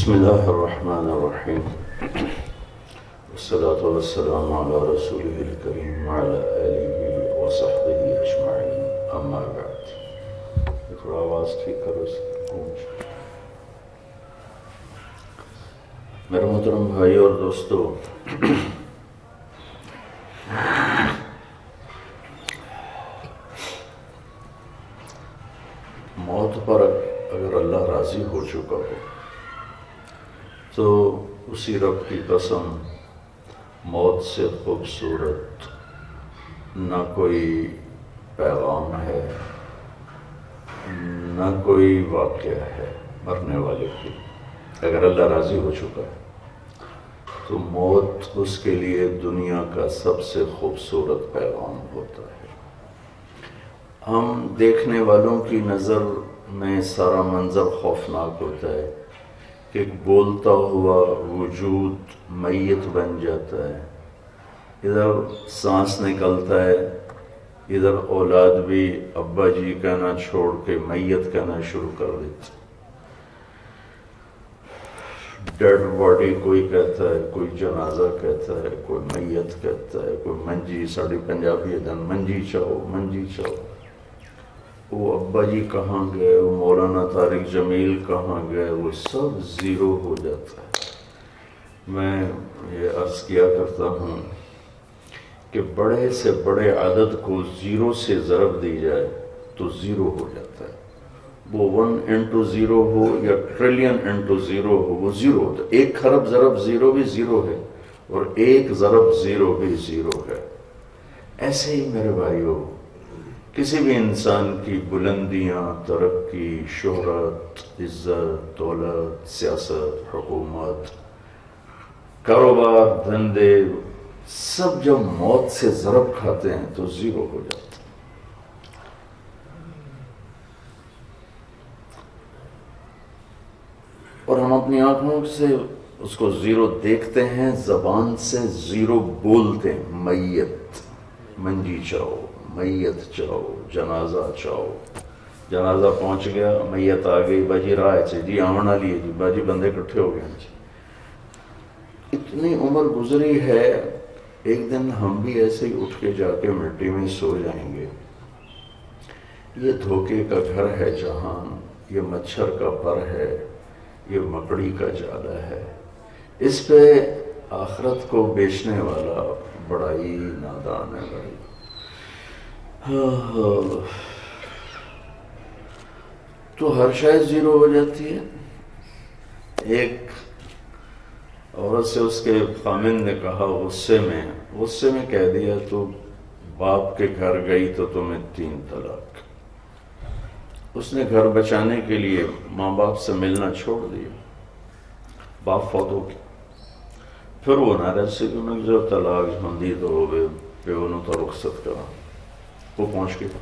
بسم اللہ الرحمن الرحیم والصلاة والسلام علی رسولہ الکریم وعلی آلہ وصحبہ اجمعین اما بعد. تھوڑا آواز ٹھیک کرو. میرے محترم بھائی اور دوستو، موت پر اگر اللہ راضی ہو چکا ہو تو اسی رب کی قسم موت سے خوبصورت نہ کوئی پیغام ہے، نہ کوئی واقعہ ہے مرنے والے کی. اگر اللہ راضی ہو چکا ہے تو موت اس کے لیے دنیا کا سب سے خوبصورت پیغام ہوتا ہے. ہم دیکھنے والوں کی نظر میں سارا منظر خوفناک ہوتا ہے کہ ایک بولتا ہوا وجود میت بن جاتا ہے. ادھر سانس نکلتا ہے، ادھر اولاد بھی ابا جی کہنا چھوڑ کے میت کہنا شروع کر دیتی. ڈیڈ باڈی کوئی کہتا ہے، کوئی جنازہ کہتا ہے، کوئی میت کہتا ہے، کوئی منجی. ساڑی پنجابی دن منجی چاہو منجی چاہو. وہ ابا جی کہاں گئے، وہ مولانا طارق جمیل کہاں گئے، وہ سب زیرو ہو جاتا ہے. میں یہ عرض کیا کرتا ہوں کہ بڑے سے بڑے عدد کو زیرو سے ضرب دی جائے تو زیرو ہو جاتا ہے. وہ 1 انٹو 0 ہو یا ٹریلین انٹو 0 ہو، وہ زیرو ہوتا ہے. 1 خرب ضرب 0 بھی زیرو ہے اور 1 ضرب 0 بھی زیرو ہے. ایسے ہی میرے بھائیو، کسی بھی انسان کی بلندیاں، ترقی، شہرت، عزت، دولت، سیاست، حکومت، کاروبار، دھندے، سب جب موت سے ضرب کھاتے ہیں تو زیرو ہو جاتے ہیں. اور ہم اپنی آنکھوں سے اس کو زیرو دیکھتے ہیں، زبان سے زیرو بولتے ہیں. میت، منجی چاہو، میت چاہو، جنازہ چاہو. جنازہ پہنچ گیا، میت آ گئی، باجی رائے سے جی آمنا لیے جی، باجی بندے کٹھے ہو گئے جی. اتنی عمر گزری ہے، ایک دن ہم بھی ایسے ہی اٹھ کے جا کے مٹی میں سو جائیں گے. یہ دھوکے کا گھر ہے جہان، یہ مچھر کا پر ہے، یہ مکڑی کا جالا ہے. اس پہ آخرت کو بیچنے والا بڑا ہی نادان ہے بھائی. تو ہر شاید زیرو ہو جاتی ہے. ایک عورت سے اس کے خامن نے کہا غصے میں کہہ دیا، تو باپ کے گھر گئی تو تمہیں 3 طلاق. اس نے گھر بچانے کے لیے ماں باپ سے ملنا چھوڑ دیا. باپ فوت ہو گیا. پھر وہ نارد سے جو طلاق مندی تو ہو گئے، پیو نے تو رخصت کرا. وہ پہنچ گیا.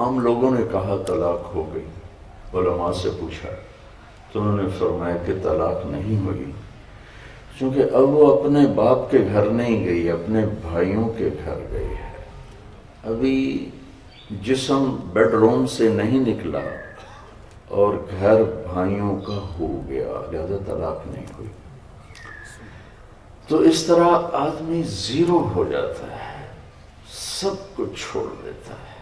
عام لوگوں نے کہا طلاق ہو گئی. علماء سے پوچھا تو انہوں نے فرمایا کہ طلاق نہیں ہوئی، کیونکہ اب وہ اپنے باپ کے گھر نہیں گئی، اپنے بھائیوں کے گھر گئی ہے. ابھی جسم بیڈ روم سے نہیں نکلا اور گھر بھائیوں کا ہو گیا، لہذا طلاق نہیں ہوئی. تو اس طرح آدمی زیرو ہو جاتا ہے، سب کچھ چھوڑ دیتا ہے.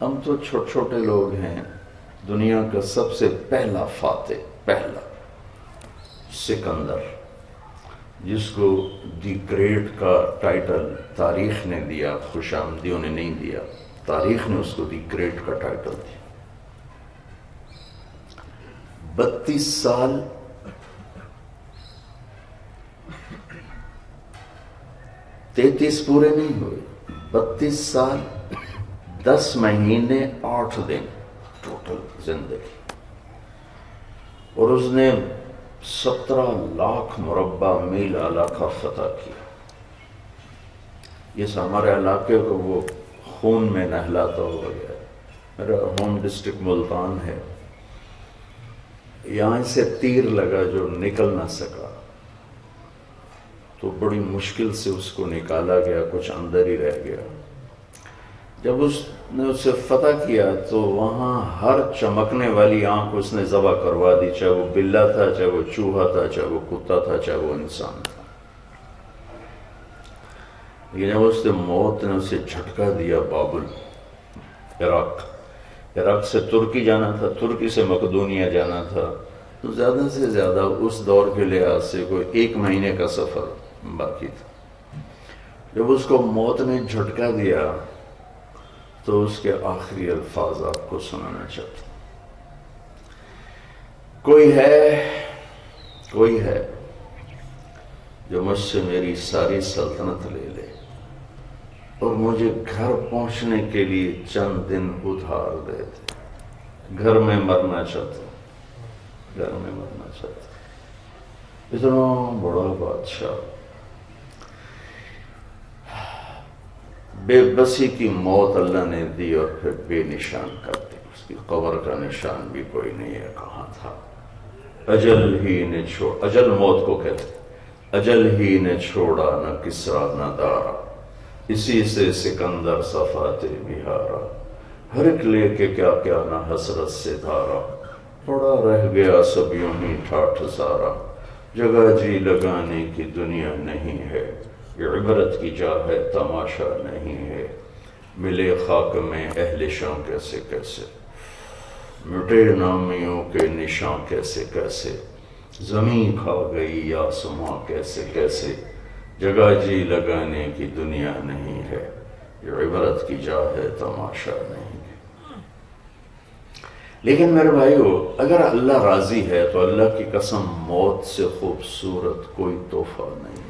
ہم تو چھوٹے چھوٹے لوگ ہیں. دنیا کا سب سے پہلا فاتح، پہلا سکندر، جس کو دی گریٹ کا ٹائٹل تاریخ نے دیا، خوش آمدیوں نے نہیں دیا، تاریخ نے اس کو دی گریٹ کا ٹائٹل دیا. 32 سال 33 پورے نہیں ہوئے، 32 سال 10 مہینے 8 دن ٹوٹل زندگی. اور اس نے 17 لاکھ مربع میل علاقہ فتح کیا. یہ ہمارے علاقے کو وہ خون میں نہلاتا ہوا گیا. میرا ہوم ڈسٹرکٹ ملتان ہے. یہاں سے تیر لگا جو نکل نہ سکا، تو بڑی مشکل سے اس کو نکالا گیا، کچھ اندر ہی رہ گیا. جب اس نے اسے فتح کیا تو وہاں ہر چمکنے والی آنکھ اس نے ذبح کروا دی، چاہے وہ بلہ تھا، چاہے وہ چوہا تھا، چاہے وہ کتا تھا، چاہے وہ انسان تھا۔ لیکن جب اس نے موت نے اسے جھٹکا دیا، بابل عراق سے ترکی جانا تھا، ترکی سے مقدونیہ جانا تھا، تو زیادہ سے زیادہ اس دور کے لحاظ سے کوئی 1 مہینے کا سفر باقی تھا۔ جب اس کو موت نے جھٹکا دیا تو اس کے آخری الفاظ آپ کو سنانا چاہتا ہوں۔ کوئی ہے جو مجھ سے میری ساری سلطنت لے لے اور مجھے گھر پہنچنے کے لیے چند دن ادھار دے دے۔ گھر میں مرنا چاہتا ہوں، گھر میں مرنا چاہتا ہوں۔ اتنا بڑا بادشاہ بے بسی کی موت اللہ نے دی اور پھر بے نشان کر دی، اس کی قبر کا نشان بھی کوئی نہیں ہے کہاں تھا۔ اجل موت کو کہتے، اجل ہی نے چھوڑا نہ کسرا نہ دارا، اسی سے سکندر صفات بہارا، ہر ایک لے کے کیا کیا نہ حسرت سے دھارا، پڑا رہ گیا سب یوں ہی ٹھاٹھ سارا، جگہ جی لگانے کی دنیا نہیں ہے، یہ عبرت کی جا ہے تماشا نہیں ہے، ملے خاک میں اہل شاں کیسے کیسے، مٹے نامیوں کے نشاں کیسے کیسے، زمین کھا گئی آسماں کیسے کیسے، جگہ جی لگانے کی دنیا نہیں ہے، یہ عبرت کی جا ہے تماشا نہیں ہے۔ لیکن میرے بھائیو، اگر اللہ راضی ہے تو اللہ کی قسم موت سے خوبصورت کوئی تحفہ نہیں ہے۔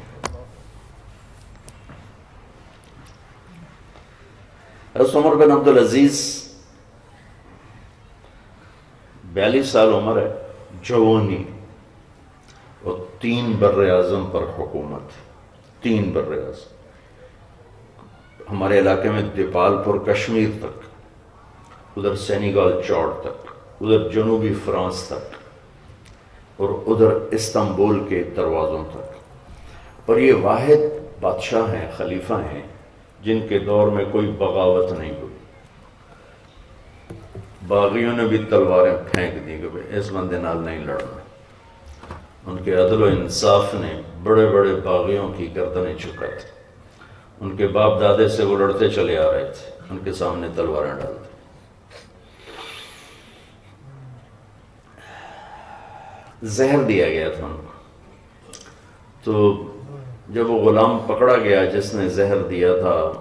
حضرت عمر بن عبدالعزیز 42 سال عمر ہے، جوانی، اور 3 بر اعظم پر حکومت، 3 بر اعظم، ہمارے علاقے میں دیپال پور کشمیر تک، ادھر سینیگال چوڑ تک، ادھر جنوبی فرانس تک، اور ادھر استنبول کے دروازوں تک۔ اور یہ واحد بادشاہ ہیں، خلیفہ ہیں، جن کے دور میں کوئی بغاوت نہیں ہوئی۔ باغیوں نے بھی تلواریں پھینک دی کہ بھئی اس بندے نال نہیں لڑنا۔ ان کے عدل و انصاف نے بڑے بڑے باغیوں کی گردنیں جھکا تھی، ان کے باپ دادے سے وہ لڑتے چلے آ رہے تھے، ان کے سامنے تلواریں ڈال دی۔ زہر دیا گیا تھا ان کو، تو جب وہ غلام پکڑا گیا جس نے زہر دیا تھا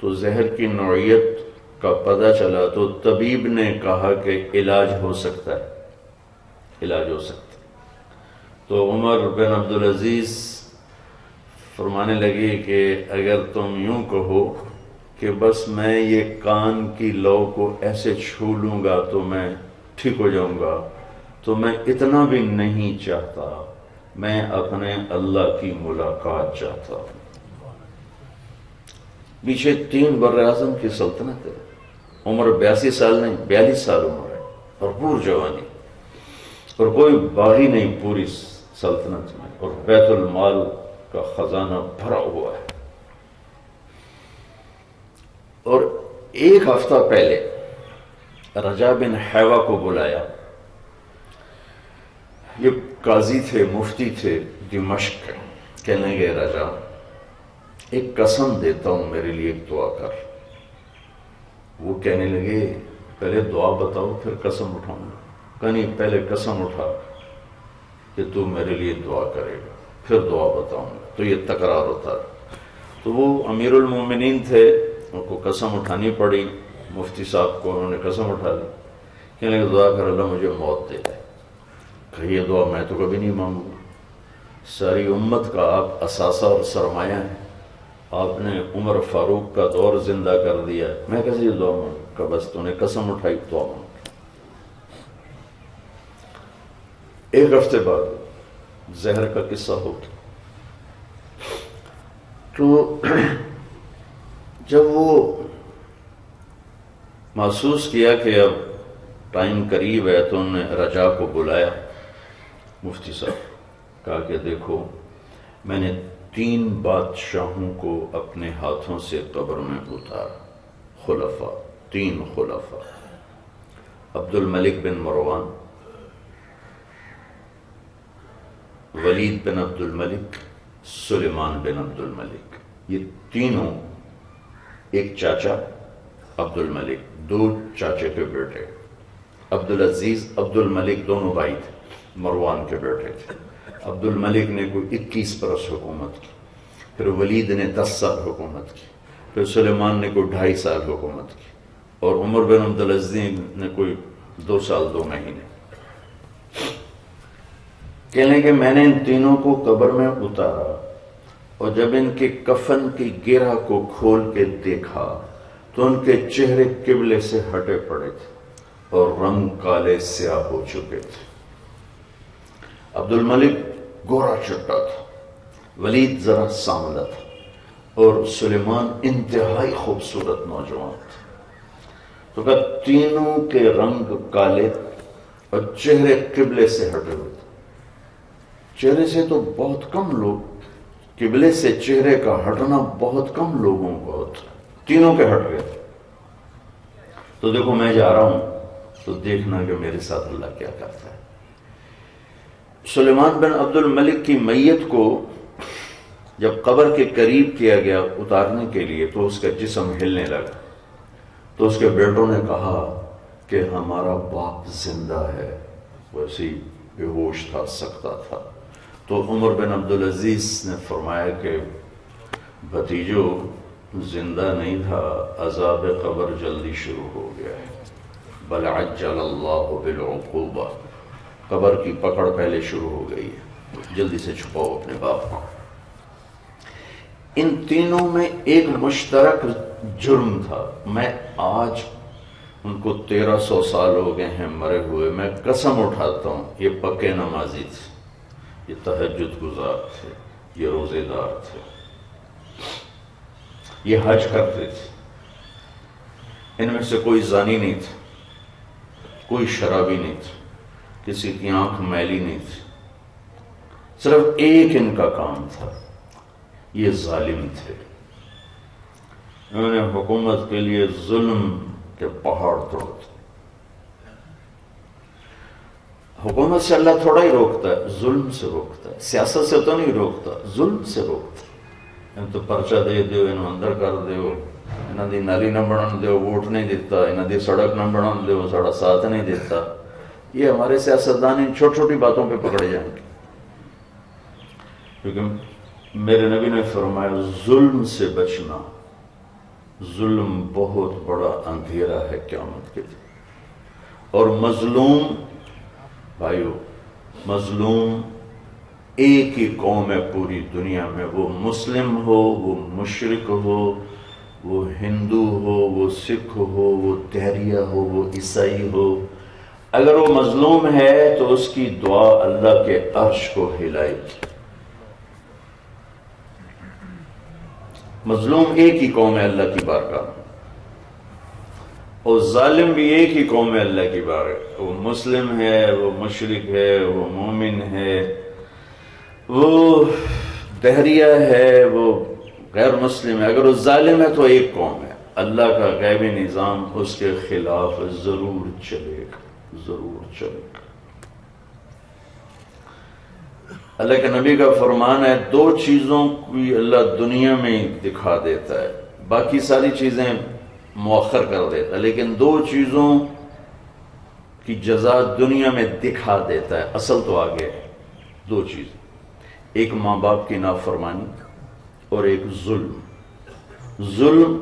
تو زہر کی نوعیت کا پتہ چلا، تو طبیب نے کہا کہ علاج ہو سکتا ہے، علاج ہو سکتا ہے۔ تو عمر بن عبدالعزیز فرمانے لگے کہ اگر تم یوں کہو کہ بس میں یہ کان کی لو کو ایسے چھو لوں گا تو میں ٹھیک ہو جاؤں گا، تو میں اتنا بھی نہیں چاہتا، میں اپنے اللہ کی ملاقات چاہتا ہوں۔ پیچھے 3 بر اعظم کی سلطنت ہے، عمر 82 سال نہیں، 42 سال عمر ہے، بھرپور جوانی، اور کوئی باغی نہیں پوری سلطنت میں، اور بیت المال کا خزانہ بھرا ہوا ہے۔ اور 1 ہفتہ پہلے رجا بن حیوہ کو بلایا، یہ قاضی تھے، مفتی تھے دمشق کے، کہنے لگے رجا ایک قسم دیتا ہوں، میرے لیے ایک دعا کر۔ وہ کہنے لگے پہلے دعا بتاؤ پھر قسم اٹھاؤں گا۔ کہا نہیں، پہلے قسم اٹھا کہ تو میرے لیے دعا کرے گا، پھر دعا بتاؤں گا۔ تو یہ تکرار ہوتا ہے۔ تو وہ امیر المومنین تھے، ان کو قسم اٹھانی پڑی، مفتی صاحب کو انہوں نے قسم اٹھا لی، کہنے لگے دعا کر اللہ مجھے موت دے دے۔ کہ یہ دعا میں تو کبھی نہیں مانگوں گا، ساری امت کا آپ اثاثہ اور سرمایہ ہیں، آپ نے عمر فاروق کا دور زندہ کر دیا، میں کیسے یہ دعا مانگوں؟ کہ بس تو نے قسم اٹھائی، دعا مانگ۔ 1 ہفتے بعد زہر کا قصہ ہوتا، تو جب وہ محسوس کیا کہ اب ٹائم قریب ہے تو انہوں نے رجا کو بلایا، مفتی صاحب، کہا کہ دیکھو میں نے 3 بادشاہوں کو اپنے ہاتھوں سے قبر میں اتارا، خلفاء، 3 خلفاء، عبد الملک بن مروان، ولید بن عبد الملک، سلیمان بن عبد الملک، یہ تینوں ایک چاچا عبد الملک، 2 چاچے کے بیٹے، عبد العزیز عبد الملک دونوں بھائی تھے، مروان کے بیٹے تھے۔ عبد الملک نے کوئی 21 برس حکومت کی، پھر ولید نے 10 سال حکومت کی، پھر سلیمان نے کوئی 2.5 سال حکومت کی، اور عمر بن عبد العزیز نے کوئی 2 سال 2 مہینے۔ کہنے کہ میں نے ان تینوں کو قبر میں اتارا، اور جب ان کے کفن کی گرہ کو کھول کے دیکھا تو ان کے چہرے قبلے سے ہٹے پڑے تھے اور رنگ کالے سیاہ ہو چکے تھے۔ عبد الملک گورا چٹا تھا، ولید ذرا سانولا تھا، اور سلیمان انتہائی خوبصورت نوجوان تھا۔ تو کہا تینوں کے رنگ کالے اور چہرے قبلے سے ہٹے ہوئے تھے۔ چہرے سے تو بہت کم لوگ، قبلے سے چہرے کا ہٹنا بہت کم لوگوں کو ہوتا، تینوں کے ہٹ گئے۔ تو دیکھو میں جا رہا ہوں تو دیکھنا کہ میرے ساتھ اللہ کیا کرتا ہے۔ سلیمان بن عبد الملک کی میت کو جب قبر کے قریب کیا گیا اتارنے کے لیے تو اس کا جسم ہلنے لگا، تو اس کے بیٹوں نے کہا کہ ہمارا باپ زندہ ہے، ویسے بے ہوش تھا، سکتا تھا۔ تو عمر بن عبد العزیز نے فرمایا کہ بھتیجو زندہ نہیں تھا، عذاب قبر جلدی شروع ہو گیا ہے، بل عجل اللہ بالعقوبہ، قبر کی پکڑ پہلے شروع ہو گئی ہے، جلدی سے چھپاؤ اپنے باپ کو۔ ان تینوں میں ایک مشترک جرم تھا، میں آج ان کو 1300 سال ہو گئے ہیں مرے ہوئے، میں قسم اٹھاتا ہوں یہ پکے نمازی تھے، یہ تہجد گزار تھے، یہ روزے دار تھے، یہ حج کرتے تھے، ان میں سے کوئی زانی نہیں تھا، کوئی شرابی نہیں تھا، کسی کی آنکھ میلی نہیں تھی، صرف ایک ان کا کام تھا، یہ ظالم تھے، انہوں نے حکومت کے لیے ظلم کے پہاڑ توڑتے۔ حکومت سے اللہ تھوڑا ہی روکتا ہے، ظلم سے روکتا ہے، سیاست سے تو نہیں روکتا، ظلم سے روکتا ہے۔ تو پرچہ دے دیو، انہوں اندر کر دیو، انہوں دی نالی نہ بنان دیو، ووٹ نہیں دیتا، انہوں دی سڑک نہ بنان دیو، سڑا ساتھ نہیں دیتا۔ یہ ہمارے سیاستدان ان چھوٹی چھوٹی باتوں پہ پکڑے جائیں گے، کیونکہ میرے نبی نے فرمایا ظلم سے بچنا، ظلم بہت بڑا اندھیرا ہے قیامت کے دن۔ اور مظلوم بھائیو، مظلوم ایک ہی قوم ہے پوری دنیا میں، وہ مسلم ہو، وہ مشرک ہو، وہ ہندو ہو، وہ سکھ ہو، وہ دہریہ ہو، وہ عیسائی ہو، اگر وہ مظلوم ہے تو اس کی دعا اللہ کے عرش کو ہلائے گی۔ مظلوم ایک ہی قوم ہے اللہ کی بارگاہ میں، اور ظالم بھی ایک ہی قوم ہے اللہ کی بارگاہ، وہ مسلم ہے، وہ مشرک ہے، وہ مومن ہے، وہ دہریہ ہے، وہ غیر مسلم ہے، اگر وہ ظالم ہے تو ایک قوم ہے۔ اللہ کا غیبی نظام اس کے خلاف ضرور چلے گا، ضرور چلے گا۔ اللہ کے نبی کا فرمان ہے 2 چیزوں کو اللہ دنیا میں دکھا دیتا ہے، باقی ساری چیزیں مؤخر کر دیتا ہے، لیکن 2 چیزوں کی جزا دنیا میں دکھا دیتا ہے، اصل تو آگے ہے۔ 2 چیزیں، ایک ماں باپ کی نافرمانی اور ایک ظلم۔ ظلم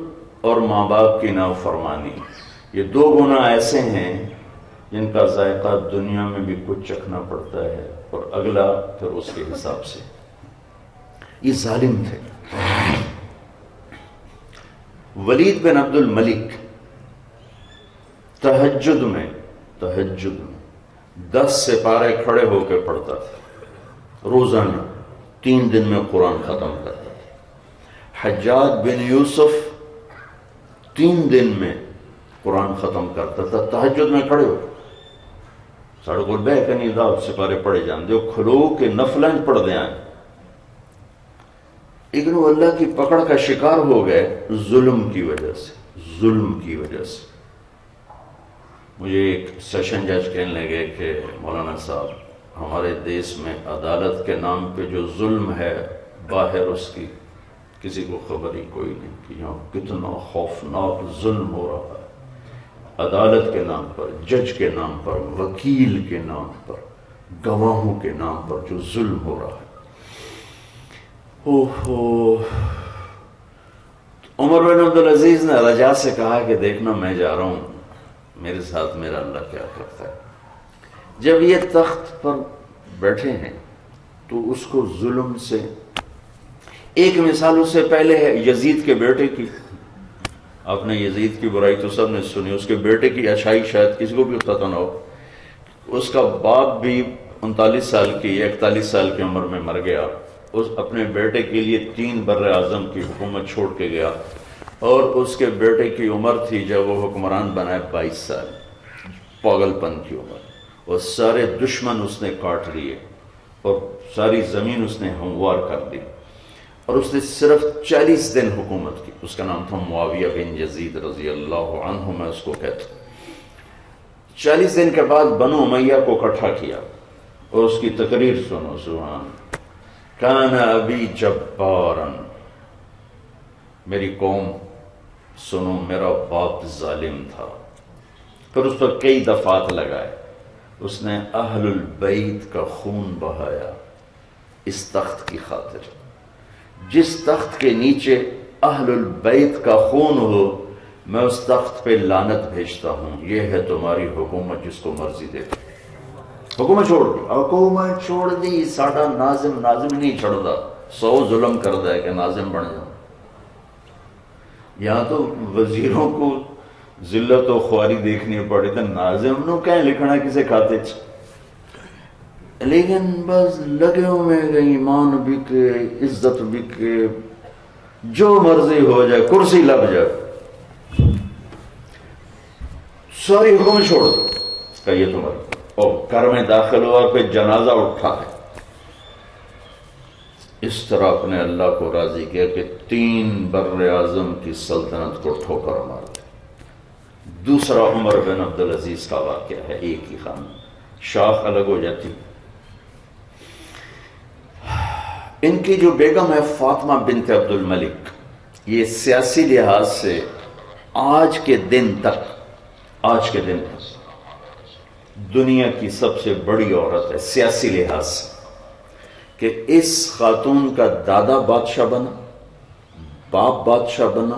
اور ماں باپ کی نافرمانی، یہ 2 گناہ ایسے ہیں جن کا ذائقہ دنیا میں بھی کچھ چکھنا پڑتا ہے اور اگلا پھر اس کے حساب سے۔ یہ ظالم تھے۔ ولید بن عبد الملک تہجد میں 10 سپارے کھڑے ہو کے پڑھتا تھا، روزانہ 3 دن میں قرآن ختم کرتا تھا۔ حجاج بن یوسف 3 دن میں قرآن ختم کرتا تھا، تہجد میں کھڑے ہو کے۔ ساڑھے کو بہ کے نہیں دا سپارے پڑھے جان دے، کھلو کے نفلیں پڑھ دے آئیں، لیکن وہ اللہ کی پکڑ کا شکار ہو گئے ظلم کی وجہ سے، ظلم کی وجہ سے. مجھے ایک سیشن جج کہنے لگے کہ مولانا صاحب ہمارے دیس میں عدالت کے نام پہ جو ظلم ہے باہر اس کی کسی کو خبر ہی کوئی نہیں کہ یہاں کتنا خوفناک ظلم ہو رہا ہے. عدالت کے نام پر، جج کے نام پر، وکیل کے نام پر، گواہوں کے نام پر جو ظلم ہو رہا ہے. عمر بن عبدالعزیز نے رجا سے کہا کہ دیکھنا میں جا رہا ہوں، میرے ساتھ میرا اللہ کیا کرتا ہے. جب یہ تخت پر بیٹھے ہیں تو اس کو ظلم سے، ایک مثال اس سے پہلے ہے یزید کے بیٹے کی. آپ نے یزید کی برائی تو سب نے سنی، اس کے بیٹے کی اچھائی شاید کسی کو بھی پتہ نہ ہو. اس کا باپ بھی 39 سال کی 41 سال کی عمر میں مر گیا. اس اپنے بیٹے کے لیے 3 بر اعظم کی حکومت چھوڑ کے گیا، اور اس کے بیٹے کی عمر تھی جب وہ حکمران بنا 22 سال، پاگل پن کی عمر. اور سارے دشمن اس نے کاٹ لیے اور ساری زمین اس نے ہموار کر دی، اور اس نے صرف 40 دن حکومت کی. اس کا نام تھا معاویہ بن یزید رضی اللہ عنہ، میں اس کو کہتا ہوں. 40 دن کے بعد بنو امیہ کو اکٹھا کیا اور اس کی تقریر سنو. سبحان کان ابی جبارن، میری قوم سنو میرا باپ ظالم تھا. پھر اس پر کئی دفعات لگائے. اس نے اہل البیت کا خون بہایا اس تخت کی خاطر. جس تخت کے نیچے اہل البیت کا خون ہو میں اس تخت پہ لعنت بھیجتا ہوں. یہ ہے تمہاری حکومت، جس کو مرضی دے. حکومت چھوڑ دی، حکومت چھوڑ دی. ساڈا ناظم نہیں چھڑدا، 100 ظلم کردا ہے کہ ناظم بن جاؤ. یہاں تو وزیروں کو ذلت و خواری دیکھنی پڑی تو ناظم نو کہیں لکھنا کسے کھاتے چ. لیکن بس لگے ہوئے کہ ایمان بکے، عزت بکے، جو مرضی ہو جائے، کرسی لگ جائے. ساری حکومت چھوڑ دو کہ یہ تمہاری. اور گھر میں داخل ہوا پھر جنازہ اٹھا ہے. اس طرح اپنے اللہ کو راضی کیا کہ 3 بر اعظم کی سلطنت کو ٹھوکر مار دی. دوسرا عمر بن عبدالعزیز کا واقعہ ہے. ایک ہی خان، شاخ الگ ہو جاتی. ان کی جو بیگم ہے فاطمہ بنت عبد الملک، یہ سیاسی لحاظ سے آج کے دن تک دنیا کی سب سے بڑی عورت ہے سیاسی لحاظ سے. کہ اس خاتون کا دادا بادشاہ بنا، باپ بادشاہ بنا،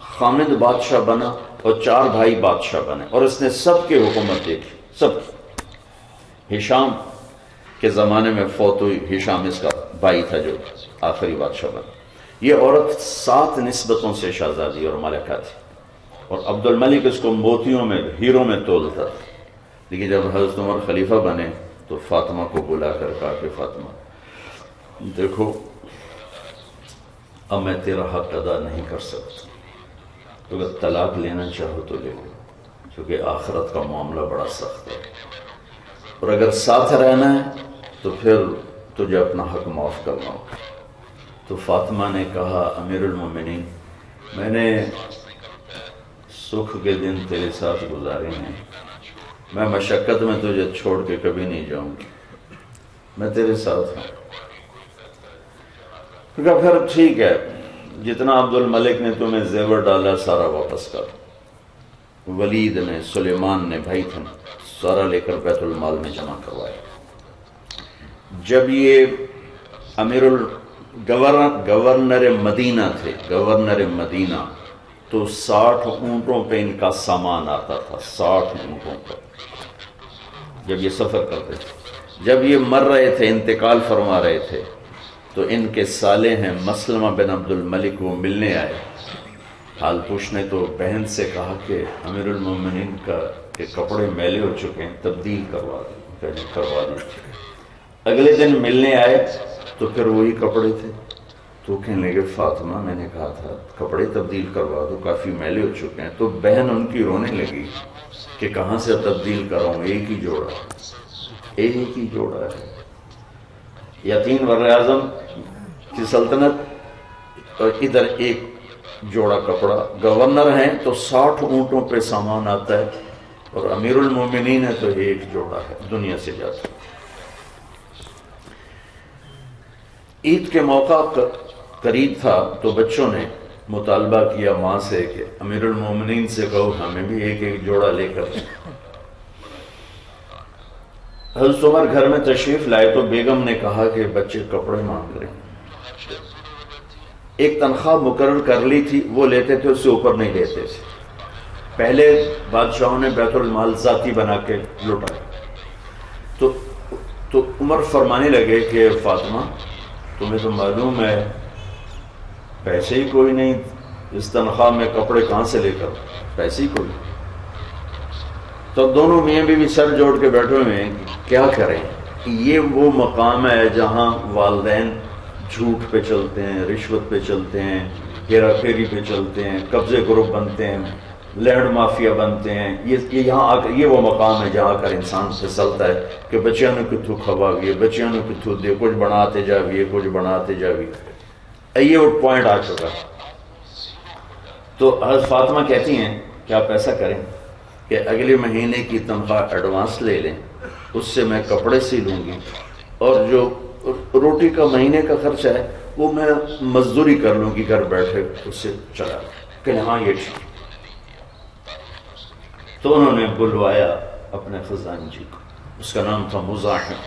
خامد بادشاہ بنا، اور 4 بھائی بادشاہ بنے، اور اس نے سب کی حکومت دیکھی. سب. ہشام کے زمانے میں فوت ہوئی. ہشام اس کا بھائی تھا جو آخری بادشاہ بنا. یہ عورت 7 نسبتوں سے شہزادی اور ملکہ تھی، اور عبد الملک اس کو موتیوں میں، ہیروں میں تولتا تھا. لیکن جب حضرت عمر خلیفہ بنے تو فاطمہ کو بلا کر کہا کہ فاطمہ دیکھو، اب میں تیرا حق ادا نہیں کر سکتا، تو اگر طلاق لینا چاہو تو لے لو، کیونکہ آخرت کا معاملہ بڑا سخت ہے، اور اگر ساتھ رہنا ہے تو پھر تجھے اپنا حق معاف کرنا ہوگا. تو فاطمہ نے کہا امیر المومنین، میں نے سکھ کے دن تیرے ساتھ گزارے ہیں، میں مشقت میں تجھے چھوڑ کے کبھی نہیں جاؤں گی، میں تیرے ساتھ ہوں. کہا پھر ٹھیک ہے، جتنا عبد الملک نے تمہیں زیور ڈالا سارا واپس کر. ولید نے، سلیمان نے، بھائی تھے، سارا لے کر بیت المال میں جمع کروایا. جب یہ گورنر مدینہ تھے، گورنر مدینہ، تو 60 اونٹوں پہ ان کا سامان آتا تھا. 60 اونٹوں پہ جب یہ سفر کرتے تھے. جب یہ مر رہے تھے، انتقال فرما رہے تھے، تو ان کے سالے ہیں مسلمہ بن عبد الملک، وہ ملنے آئے حال پوچھنے. تو بہن سے کہا کہ امیر المومنین کا کہ کپڑے میلے ہو چکے ہیں، تبدیل کروا دیں. اگلے دن ملنے آئے تو پھر وہی کپڑے تھے. تو کہنے لگے فاطمہ میں نے کہا تھا کپڑے تبدیل کروا دو، کافی میلے ہو چکے ہیں. تو بہن ان کی رونے لگی کہ کہاں سے تبدیل کراؤں، ایک ہی جوڑا ہے. یا 3 بر اعظم کی سلطنت، اور ادھر ایک جوڑا کپڑا، گورنر ہیں تو 60 اونٹوں پہ سامان آتا ہے، اور امیر المومنین ہے تو ایک جوڑا ہے دنیا سے جاتا ہے۔ عید کے موقع قریب تھا تو بچوں نے مطالبہ کیا ماں سے کہ امیر المومنین سے کہو ہمیں بھی ایک ایک جوڑا لے کر دیں۔ حضرت عمر گھر میں تشریف لائے تو بیگم نے کہا کہ بچے کپڑے مانگ رہے ہیں۔ ایک تنخواہ مقرر کر لی تھی، وہ لیتے تھے، اس سے اوپر نہیں لیتے تھے۔ پہلے بادشاہوں نے بیت المال ذاتی بنا کے لوٹا، تو عمر فرمانے لگے کہ فاطمہ تمہیں تو معلوم ہے پیسے ہی کوئی نہیں، اس تنخواہ میں کپڑے کہاں سے لے کر، پیسے ہی کوئی۔ تو دونوں میاں بیوی سر جوڑ کے بیٹھے ہوئے ہیں کہ کیا کریں۔ یہ وہ مقام ہے جہاں والدین جھوٹ پہ چلتے ہیں، رشوت پہ چلتے ہیں، ہیرا پھیری پہ چلتے ہیں، قبضے گروپ بنتے ہیں، لینڈ مافیا بنتے ہیں۔ یہ وہ مقام ہے جہاں کر انسان پھسلتا ہے کہ بچیاں نے کتھو کھواویے، بچیاں نے کتھو دے، کچھ بناتے جاویے، کچھ بناتے جاویے۔ یہ وہ پوائنٹ آ چکا۔ تو حضرت فاطمہ کہتی ہیں کہ آپ ایسا کریں کہ اگلے مہینے کی تنخواہ ایڈوانس لے لیں، اس سے میں کپڑے سی لوں گی، اور جو روٹی کا مہینے کا خرچہ ہے وہ میں مزدوری کر لوں گی گھر بیٹھے، اس سے چلا۔ کہ ہاں یہ ٹھیک۔ تو انہوں نے بلوایا اپنے خزانچی کو، اس کا نام تھا مزاحم،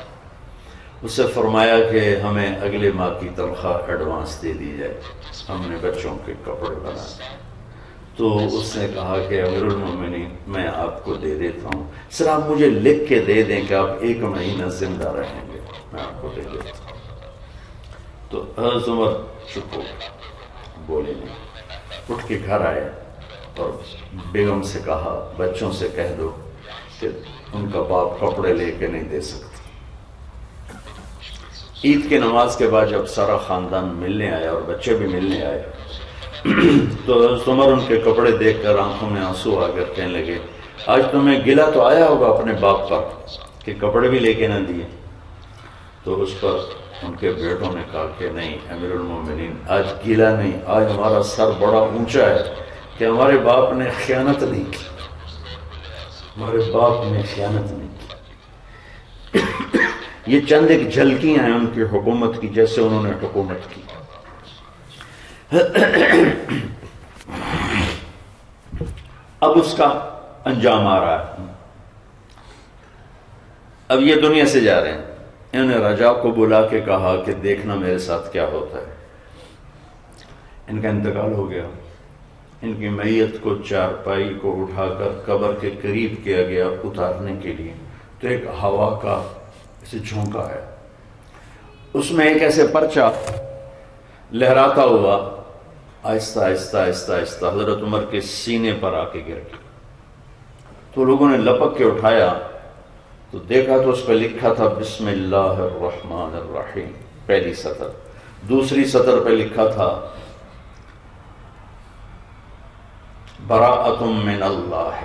اس سے فرمایا کہ ہمیں اگلے ماہ کی تنخواہ ایڈوانس دے دی جائے، ہم نے بچوں کے کپڑے بنائے۔ تو اس نے کہا کہ امیر المومنین میں آپ کو دے دیتا ہوں، سر آپ مجھے لکھ کے دے دیں کہ آپ 1 مہینہ زندہ رہیں گے، میں آپ کو دے دیتا ہوں۔ تو حضرت عمر چپ ہو بولے نہیں، اٹھ کے گھر آئے اور بیگم سے کہا بچوں سے کہہ دو کہ ان کا باپ کپڑے لے کے نہیں دے سکتا۔ عید کی نماز کے بعد جب سارا خاندان ملنے آیا اور بچے بھی ملنے آئے تو حضرت عمر ان کے کپڑے دیکھ کر آنکھوں میں آنسو آ کر کہنے لگے آج تمہیں گلہ تو آیا ہوگا اپنے باپ پر کہ کپڑے بھی لے کے نہ دیے۔ تو اس پر ان کے بیٹوں نے کہا کہ نہیں امیر المومنین، آج گلہ نہیں، آج ہمارا سر بڑا اونچا ہے کہ ہمارے باپ نے خیانت نہیں کی، ہمارے باپ نے خیانت نہیں کی۔ یہ چند ایک جھلکیاں ہیں ان کی حکومت کی، جیسے انہوں نے حکومت کی۔ اب اس کا انجام آ رہا ہے۔ اب یہ دنیا سے جا رہے ہیں، انہوں نے رجا کو بلا کے کہا کہ دیکھنا میرے ساتھ کیا ہوتا ہے۔ ان کا انتقال ہو گیا، ان کی میت کو چارپائی کو اٹھا کر قبر کے قریب کیا گیا اتارنے کے لیے، تو ایک ہوا کا ایسے جھونکا ہے، اس میں ایک ایسے پرچہ لہراتا ہوا آہستہ آہستہ آہستہ آہستہ حضرت عمر کے سینے پر آ کے گر گیا۔ تو لوگوں نے لپک کے اٹھایا تو دیکھا تو اس پہ لکھا تھا بسم اللہ الرحمن الرحیم، پہلی سطر۔ دوسری سطر پہ لکھا تھا براءۃ من اللہ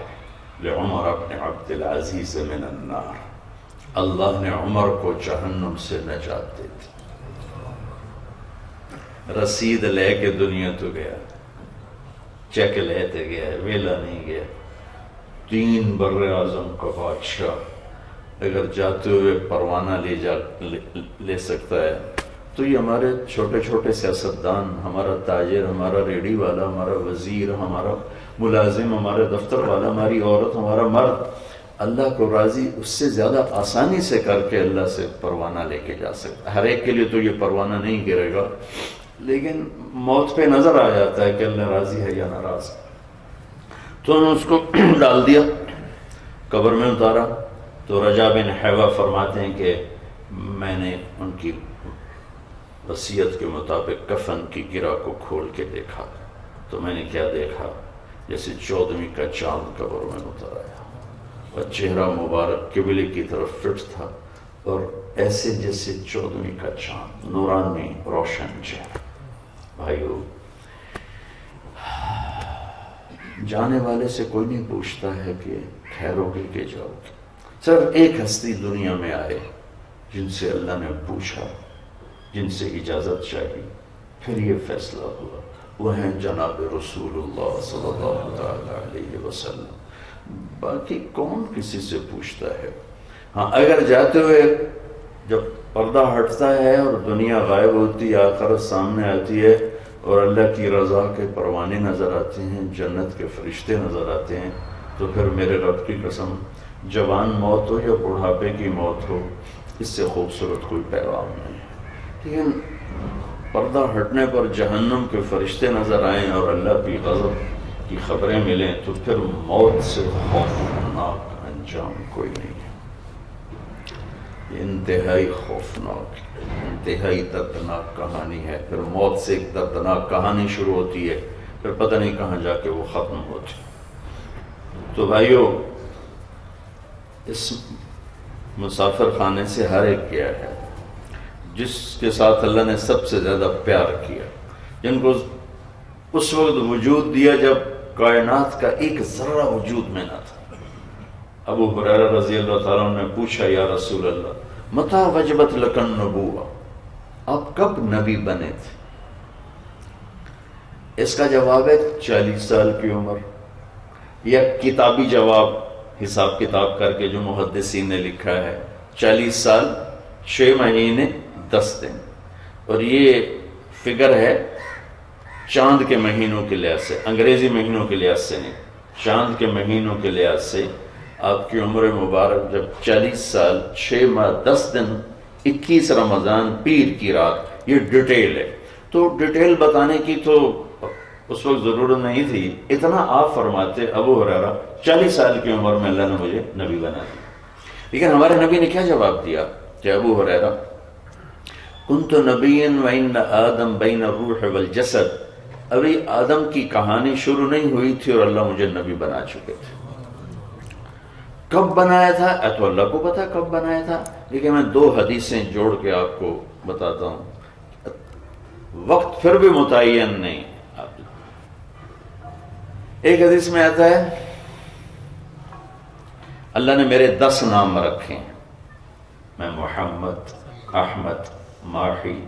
لعمر بن عبد العزیز من النار، اللہ نے عمر کو جہنم سے نجات دے دی۔ رسید لے کے دنیا تو گیا، چیک لیتے گیا، ویلا نہیں گیا۔ 3 بر اعظم کا بادشاہ اگر جاتے ہوئے پروانہ لے سکتا ہے تو یہ ہمارے چھوٹے چھوٹے سیاستدان، ہمارا تاجر، ہمارا ریڑھی والا، ہمارا وزیر، ہمارا ملازم، ہمارا دفتر والا، ہماری عورت، ہمارا مرد، اللہ کو راضی اس سے زیادہ آسانی سے کر کے اللہ سے پروانہ لے کے جا سکتا ہے۔ ہر ایک کے لیے تو یہ پروانہ نہیں گرے گا، لیکن موت پہ نظر آ جاتا ہے کہ اللہ راضی ہے یا ناراض۔ تو انہوں نے اس کو ڈال دیا، قبر میں اتارا۔ تو رجا بن حیوہ فرماتے ہیں کہ میں نے ان کی وصیت کے مطابق کفن کی گرہ کو کھول کے دیکھا تو میں نے کیا دیکھا، جیسے 14ویں کا چاند قبر میں اتر آیا، اور چہرہ مبارک قبلے کی طرف فٹ تھا، اور ایسے جیسے 14ویں کا چاند، نورانی روشن چہرہ۔ بھائیو، جانے والے سے کوئی نہیں پوچھتا ہے کہ ٹھہرو گے کہ جاؤ گے۔ صرف ایک ہستی دنیا میں آئے جن سے اللہ نے پوچھا، جن سے اجازت چاہی، پھر یہ فیصلہ ہوا۔ وہ ہیں جناب رسول اللہ صلی اللہ تعالی علیہ وسلم۔ باقی کون کسی سے پوچھتا ہے؟ ہاں، اگر جاتے ہوئے جب پردہ ہٹتا ہے اور دنیا غائب ہوتی ہے، آخرت سامنے آتی ہے اور اللہ کی رضا کے پروانے نظر آتے ہیں، جنت کے فرشتے نظر آتے ہیں، تو پھر میرے رب کی قسم، جوان موت ہو یا بڑھاپے کی موت ہو، اس سے خوبصورت کوئی پیغام نہیں ہے۔ لیکن پردہ ہٹنے پر جہنم کے فرشتے نظر آئیں اور اللہ کی غضب کی خبریں ملیں، تو پھر موت سے خوفناک انجام کوئی نہیں ہے۔ یہ انتہائی خوفناک، انتہائی دردناک کہانی ہے۔ پھر موت سے ایک دردناک کہانی شروع ہوتی ہے، پھر پتہ نہیں کہاں جا کے وہ ختم ہوتی۔ تو بھائیو، اس مسافر خانے سے ہر ایک گیا ہے جس کے ساتھ اللہ نے سب سے زیادہ پیار کیا، جن کو اس وقت وجود دیا جب کائنات کا ایک ذرہ وجود میں نہ تھا۔ ابو ہریرہ رضی اللہ تعالیٰ عنہ نے پوچھا، یا رسول اللہ متى وجبت لک النبوہ، آپ کب نبی بنے تھے؟ اس کا جواب ہے 40 سال کی عمر، یا کتابی جواب حساب کتاب کر کے جو محدثین نے لکھا ہے 40 سال 6 مہینے 10 دن، اور یہ فگر ہے چاند کے مہینوں کے لحاظ سے، انگریزی مہینوں کے لحاظ سے نہیں، چاند کے مہینوں کے لحاظ سے آپ کی عمر مبارک جب 40 سال 6 ماہ 10 دن 21 رمضان پیر کی رات، یہ ڈیٹیل ہے۔ تو ڈیٹیل بتانے کی تو اس وقت ضرورت نہیں تھی، اتنا آپ فرماتے ابو ہریرہ 40 سال کی عمر میں اللہ نے مجھے نبی بنا دیا۔ لیکن ہمارے نبی نے کیا جواب دیا کہ ابو ہریرہ کنت نبیا وان آدم بین الروح والجسد، ابھی آدم کی کہانی شروع نہیں ہوئی تھی اور اللہ مجھے نبی بنا چکے تھے۔ کب بنایا تھا تو اللہ کو پتا کب بنایا تھا، لیکن میں 2 حدیثیں جوڑ کے آپ کو بتاتا ہوں، وقت پھر بھی متعین نہیں۔ ایک حدیث میں آتا ہے اللہ نے میرے 10 نام رکھے ہیں، میں محمد، احمد، ماحی،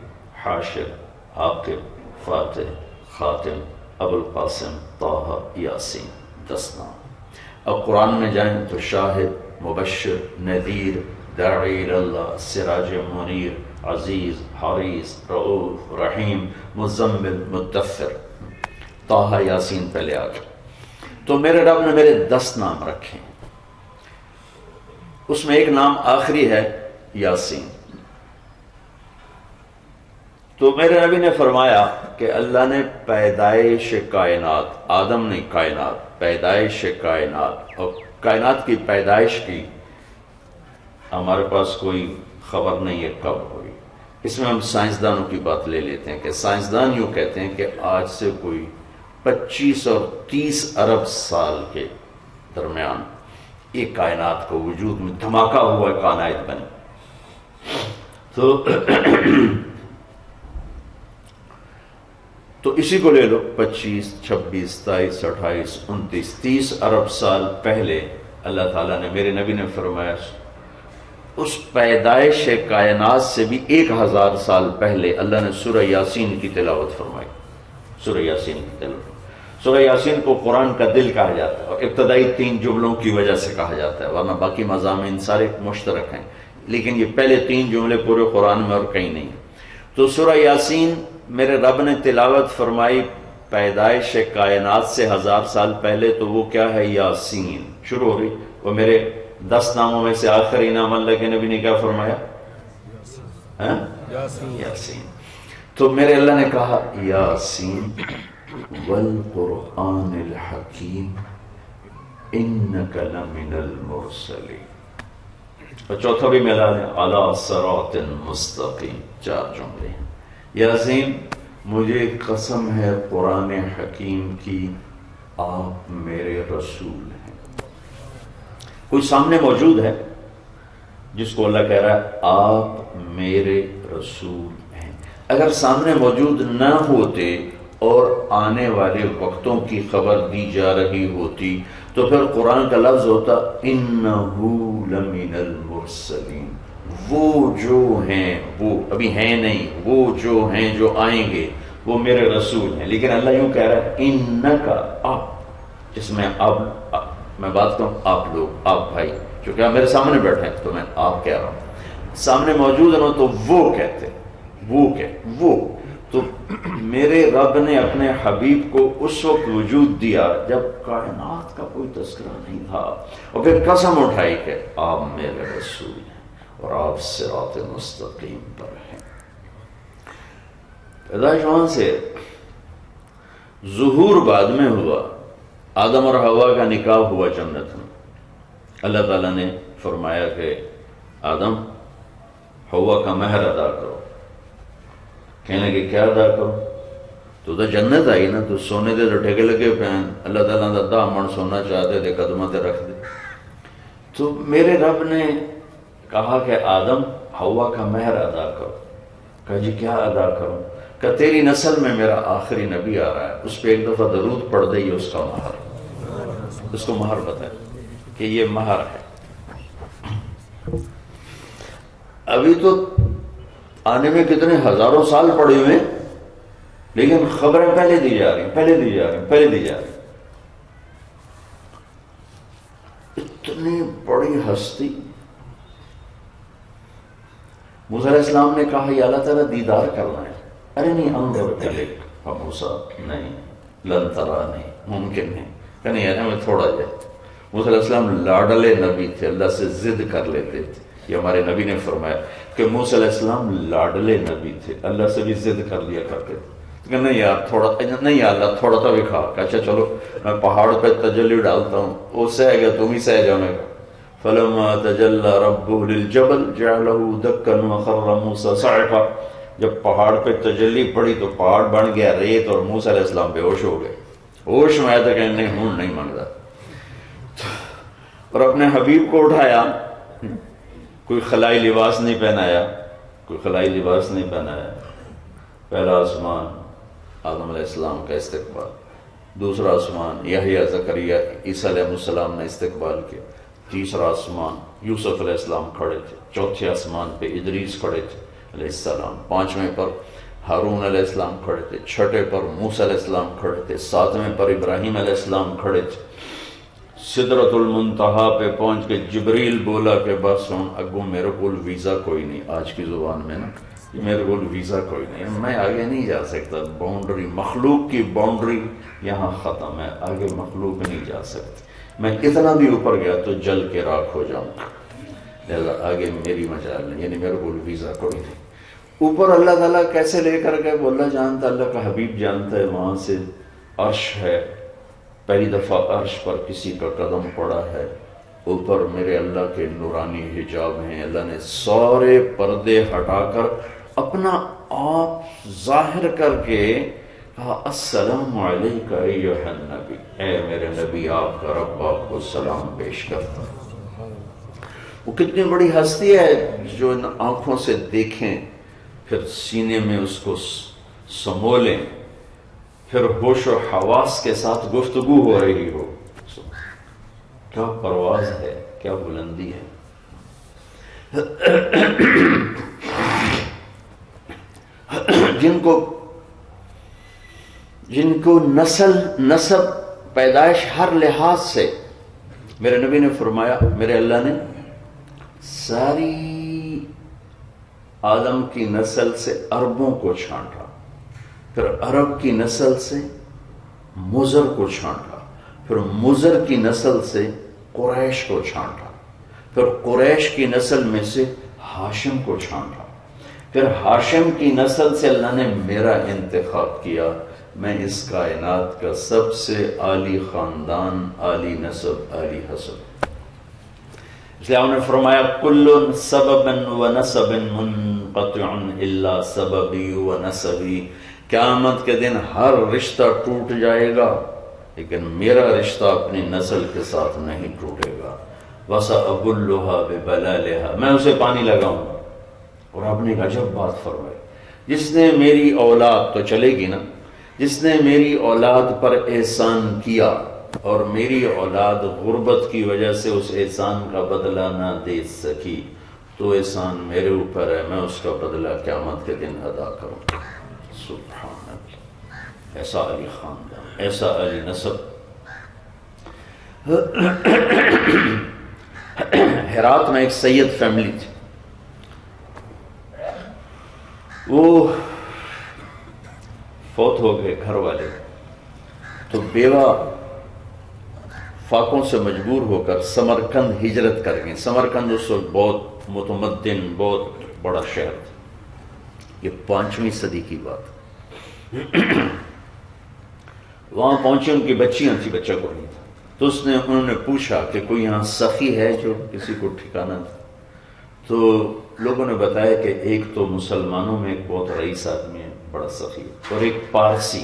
حاشر، عاقب، فاتح، خاتم، ابو القاسم، طہ، یاسین، 10 نام۔ اب قرآن میں جائیں تو شاہد، مبشر، نذیر، داعی اللہ، سراج منیر، عزیز، حریص، رؤوف، رحیم، مزمل، مدثر، طہ، یاسین پہلے آ گئے۔ تو میرے رب نے میرے 10 نام رکھے ہیں، اس میں ایک نام آخری ہے یاسین۔ تو میرے نبی نے فرمایا کہ اللہ نے پیدائش کائنات، آدم نہیں کائنات، پیدائش کائنات، اور کائنات کی پیدائش کی ہمارے پاس کوئی خبر نہیں ہے کب ہوئی۔ اس میں ہم سائنسدانوں کی بات لے لیتے ہیں کہ سائنسدان یوں کہتے ہیں کہ آج سے کوئی 25 اور 30 ارب سال کے درمیان ایک کائنات کو وجود میں دھماکہ ہوا ہے، کائنات بنی۔ تو اسی کو لے لو، 25، 26، 27، 28، 29، 30 ارب سال پہلے اللہ تعالیٰ نے، میرے نبی نے فرمایا اس پیدائش کائنات سے بھی 1000 سال پہلے اللہ نے سورہ یاسین کی تلاوت فرمائی۔ سورہ یاسین کی تلاوت، سورہ یاسین کو قرآن کا دل کہا جاتا ہے، اور ابتدائی 3 جملوں کی وجہ سے کہا جاتا ہے، ورنہ باقی مضامین سارے مشترک ہیں، لیکن یہ پہلے 3 جملے پورے قرآن میں اور کہیں نہیں۔ تو سورہ یاسین میرے رب نے تلاوت فرمائی پیدائش کائنات سے 1000 سال پہلے، تو وہ کیا ہے؟ یاسین شروع ہو گئی۔ وہ میرے 10 ناموں میں سے آخری نام اللہ کے نبی نے کیا فرمایا؟ یاسین۔ تو میرے اللہ نے کہا یاسین والقرآن الحکیم انک لمن المرسلین، اور چوتھا بھی ملا ہے علی صراط مستقیم، 4 جملے ہیں۔ یاسین، مجھے قسم ہے قرآن حکیم کی، آپ میرے رسول ہیں۔ کوئی سامنے موجود ہے جس کو اللہ کہہ رہا ہے آپ میرے رسول ہیں؟ اگر سامنے موجود نہ ہوتے اور آنے والے وقتوں کی خبر دی جا رہی ہوتی تو پھر قرآن کا لفظ ہوتا انہو لمن المرسلین، وہ جو ہیں، وہ ابھی ہیں نہیں، وہ جو ہیں جو آئیں گے، وہ میرے رسول ہیں. لیکن اللہ یوں کہہ رہا ہے انکا آپ، جس میں آپ میں بات کروں آپ لوگ، آپ بھائی، چونکہ آپ میرے سامنے بیٹھے ہیں تو میں آپ کہہ رہا ہوں، سامنے موجود ہیں تو وہ کہتے وہ تو میرے رب نے اپنے حبیب کو اس وقت وجود دیا جب کائنات کا کوئی تذکرہ نہیں تھا، اور پھر قسم اٹھائی کہ آپ میرے رسول ہیں اور آپ صراط مستقیم پر ہیں. پیدائش وہاں سے، ظہور بعد میں ہوا. آدم اور حوا کا نکاح ہوا جنت میں. اللہ تعالیٰ نے فرمایا کہ آدم حوا کا مہر ادا کرو. کہنے لگے کیا ادا کرو؟ تو جنت آئی نا، تو سونے دے تو ٹھیکے لگے پہ ہیں. اللہ تعالیٰ دا 10 من سونا چاہتے تھے، قدمہ تے رکھ دے. تو میرے رب نے کہا کہ آدم حوا کا مہر ادا کرو. کہا جی کیا ادا کروں؟ کہ تیری نسل میں میرا آخری نبی آ رہا ہے، اس پہ ایک دفعہ درود پڑھ دے، یہ اس کا مہر. اس کو مہر بتائے کہ یہ مہر ہے. ابھی تو آنے میں کتنے ہزاروں سال پڑے ہوئے، لیکن خبریں پہلے دی جا رہی ہیں. اتنی بڑی ہستی. موسیٰ علیہ السلام نے کہا یا اللہ تعالیٰ دیدار کرنا ہے. ارے نہیں، انظر الیک. موسیٰ نہیں، لن ترانی، ممکن نہیں. کہ نہیں ہے میں تھوڑا جائے. موسیٰ علیہ السلام لاڈلے نبی تھے، اللہ سے ضد کر لیتے تھے. یہ ہمارے نبی نے فرمایا کہ موسیٰ علیہ السلام لاڈلے نبی تھے، اللہ سے بھی ضد کر لیا کرتے تھے کہ نہیں یار تھوڑا، نہیں یا اللہ تھوڑا تو بھی کھا. اچھا چلو میں پہاڑ پہ تجلی ڈالتا ہوں، وہ سہ گیا تم ہی سہ جانے گا. فلما تجلی ربہ للجبل جعلہ دکا وخر موسیٰ صعقا. جب پہاڑ پہ تجلی پڑی تو پہاڑ بن گیا ریت، اور موسیٰ علیہ السلام بے ہوش ہو گئے. ہوش میں آیا تھا کہ نہیں مانگتا. اور اپنے حبیب کو اٹھایا، کوئی خلائی لباس نہیں پہنایا. پہلا آسمان آدم علیہ السلام کا استقبال، دوسرا آسمان یحییٰ زکریا عیسیٰ علیہ السلام نے استقبال کیا، تیسرا آسمان یوسف علیہ السلام کھڑے تھے، چوتھے آسمان پہ ادریس کھڑے تھے علیہ السلام، پانچویں پر ہارون علیہ السلام کھڑے تھے، چھٹے پر موسیٰ علیہ السلام کھڑے تھے، ساتویں پر ابراہیم علیہ السلام کھڑے تھے. سدرۃ المنتہا پہ پہنچ کے جبریل بولا کہ بس ہوں اگوں میرے کول ویزا کوئی نہیں. آج کی زبان میں نا، میرے کول ویزا کوئی نہیں، میں آگے نہیں جا سکتا. باؤنڈری، مخلوق کی باؤنڈری یہاں ختم ہے، آگے مخلوق نہیں جا سکتی. میں کتنا بھی اوپر گیا تو جل کے راکھ ہو جاؤں گا، لہذا آگے میری مجال نہیں، یعنی میرے کول ویزا کوئی نہیں. اوپر اللہ تعالیٰ کیسے لے کر گئے وہ اللہ جانتا، اللہ کا حبیب جانتا ہے. وہاں سے عرش ہے، پہلی دفعہ عرش پر کسی کا قدم پڑا ہے. اوپر میرے اللہ کے نورانی حجاب ہیں. اللہ نے سارے پردے ہٹا کر اپنا آپ ظاہر کر کے کہا السلام علیکہ ایھا النبی، اے میرے نبی آپ کا رب آپ کو سلام پیش کرتا. وہ کتنی بڑی ہستی ہے جو ان آنکھوں سے دیکھیں، پھر سینے میں اس کو سمولیں، پھر ہوش و حواس کے ساتھ گفتگو ہو رہی ہو. کیا پرواز ہے، کیا بلندی ہے. جن کو نسب پیدائش ہر لحاظ سے، میرے نبی نے فرمایا میرے اللہ نے ساری آدم کی نسل سے عربوں کو چھانٹا، پھر عرب کی نسل سے مضر کو چھانٹا، پھر مضر کی نسل سے قریش کو چھانٹا، پھر قریش کی نسل میں سے ہاشم کو چھانٹا، پھر ہاشم کی نسل سے اللہ نے میرا انتخاب کیا. میں اس کائنات کا سب سے عالی خاندان، عالی نسب، عالی حسب. اس لیے انہوں نے فرمایا کل سبب و نسب منقطع الا سببی و نسبی. قیامت کے دن ہر رشتہ ٹوٹ جائے گا لیکن میرا رشتہ اپنی نسل کے ساتھ نہیں ٹوٹے گا. وَسَأَبُلُّهَا بِبَلَالِهَا، میں اسے پانی لگاؤں گا. اور آپ نے ایک عجب بات فرمائی، جس نے میری اولاد تو چلے گی نا، جس نے میری اولاد پر احسان کیا اور میری اولاد غربت کی وجہ سے اس احسان کا بدلہ نہ دے سکی تو احسان میرے اوپر ہے، میں اس کا بدلہ قیامت کے دن ادا کروں. سبحان اللہ، ایسا علی خاندان، ایسا علی نسب۔ ہرات میں ایک سید فیملی تھی، وہ فوت ہو گئے گھر والے، تو بیوہ فاقوں سے مجبور ہو کر سمرقند ہجرت کر گئیں۔ سمرقند اس وقت بہت متمدن، بہت بڑا شہر تھا، یہ 5ویں صدی کی بات۔ وہاں پہنچے، ان کی بچیاں تھی، بچہ کو نہیں تھا، تو انہوں نے پوچھا کہ کوئی یہاں سخی ہے جو کسی کو ٹھکانا تھا؟ تو لوگوں نے بتایا کہ ایک تو مسلمانوں میں ایک بہت رئیس آدمی ہے، بڑا سخی ہے، اور ایک پارسی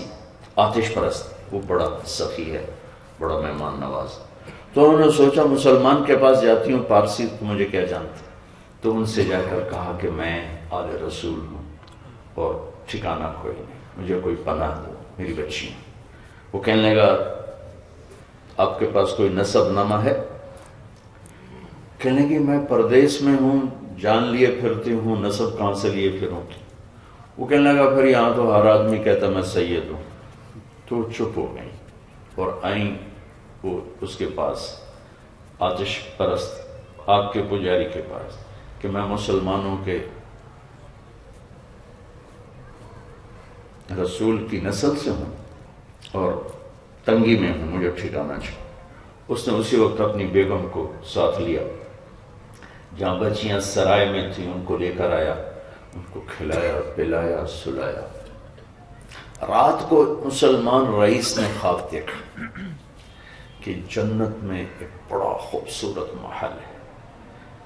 آتش پرست، وہ بڑا سخی ہے، بڑا مہمان نواز۔ تو انہوں نے سوچا مسلمان کے پاس جاتی ہوں، پارسی تو مجھے کیا جانتا، تو ان سے جا کر کہا کہ میں آل رسول ہوں اور ٹھکانا کوئی نہیں، مجھے کوئی پناہ دو، میری بچی ہیں۔ وہ کہنے لگا آپ کے پاس کوئی نسب نامہ ہے؟ کہنے لگی میں پردیس میں ہوں، جان لیے پھرتی ہوں، نسب کہاں سے لیے پھروں؟ وہ کہنے لگا پھر یہاں تو ہر آدمی کہتا میں سید ہوں۔ تو چپ ہو گئی اور آئیں وہ اس کے پاس، آتش پرست آگ کے پجاری کے پاس، کہ میں مسلمانوں کے رسول کی نسل سے ہوں اور تنگی میں ہوں، مجھے ٹھکانا چاہیے۔ اس نے اسی وقت اپنی بیگم کو ساتھ لیا، جہاں بچیاں سرائے میں تھیں ان کو لے کر آیا، ان کو کھلایا پلایا سلایا۔ رات کو مسلمان رئیس نے خواب دیکھا کہ جنت میں ایک بڑا خوبصورت محل ہے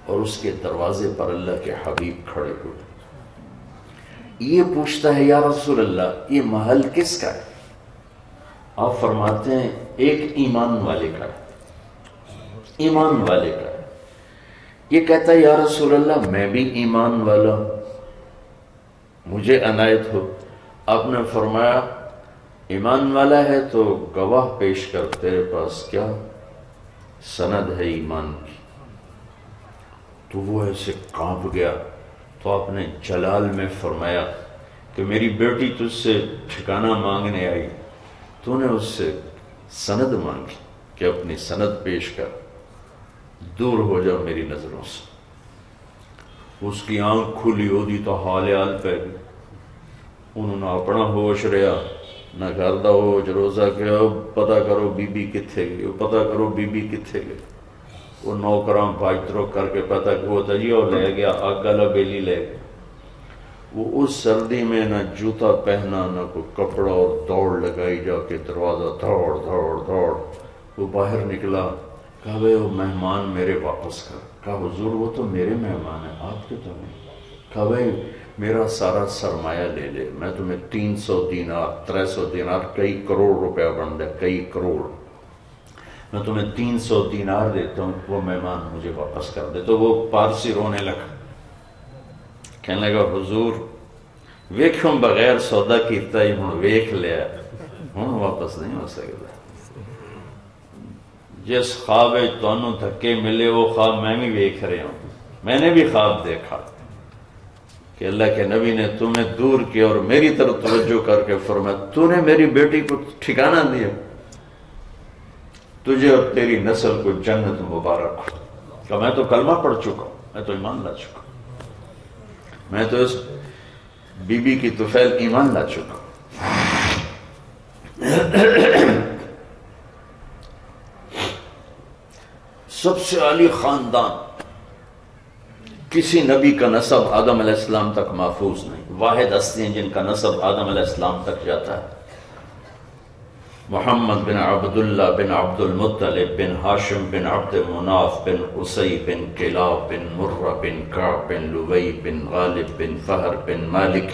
اور اس کے دروازے پر اللہ کے حبیب کھڑے ہوئے۔ یہ پوچھتا ہے یا رسول اللہ یہ محل کس کا ہے؟ آپ فرماتے ہیں ایک ایمان والے کا ہے، ایمان والے کا ہے۔ یہ کہتا ہے یا رسول اللہ میں بھی ایمان والا ہوں، مجھے عنایت ہو۔ آپ نے فرمایا ایمان والا ہے تو گواہ پیش کر، تیرے پاس کیا سند ہے ایمان کی؟ تو وہ ایسے کانپ گیا۔ تو آپ نے جلال میں فرمایا کہ میری بیٹی تجھ سے ٹھکانہ مانگنے آئی، تو نے اس سے سند مانگی کہ اپنی سند پیش کر، دور ہو جاؤ میری نظروں سے۔ اس کی آنکھ کھلی ہو دی تو حال حال پہ گئی، انہوں نے اپنا ہوش رہا نہ گھر دا ہوش، روزہ کیا پتہ کرو بی بی کتھے گئی، پتہ کرو بی بی کتھے گئی۔ وہ نوکراں بھاج ترک کر کے پتہ کہ وہ تجیو لے گیا، آگ گلا بیلی لے گیا۔ وہ اس سردی میں نہ جوتا پہنا نہ کوئی کپڑا، اور دوڑ لگائی جا کے دروازہ دوڑ دوڑ دوڑ۔ وہ باہر نکلا، کہا بھائی وہ مہمان میرے واپس کر۔ کہا حضور وہ تو میرے مہمان ہیں، آپ کے تو نہیں۔ کہا بھائی میرا سارا سرمایہ لے لے، میں تمہیں 300 دینار 300 دینار کئی کروڑ روپیہ بن دے، کئی کروڑ، میں تمہیں 300 دینار دیتا ہوں، وہ مہمان مجھے واپس کر دے۔ تو وہ پارسی رونے لگا، کہنے لگا حضور ویکھوں بغیر سودا کیتا ہی ہوں ویکھ لیا، ہوں واپس نہیں ہو سکتا۔ جس خواب تانوں دھکے ملے وہ خواب میں بھی ویکھ رہا ہوں۔ میں نے بھی خواب دیکھا کہ اللہ کے نبی نے تمہیں دور کیا اور میری طرف توجہ کر کے فرمایا تو نے میری بیٹی کو ٹھکانہ دیا، تجھے اور تیری نسل کو جنت مبارک ہو۔ کہ میں تو کلمہ پڑھ چکا ہوں، میں تو ایمان لا چکا ہوں، میں تو اس بی بی کی طفیل ایمان لا چکا ہوں۔ سب سے عالی خاندان، کسی نبی کا نسب آدم علیہ السلام تک محفوظ نہیں، واحد ہستی ہیں جن کا نسب آدم علیہ السلام تک جاتا ہے۔ محمد بن عبداللہ بن عبد المطلب بن ہاشم بن عبد مناف بن قصی بن کلاب بن مرہ بن کعب بن لوی بن غالب بن فہر بن مالک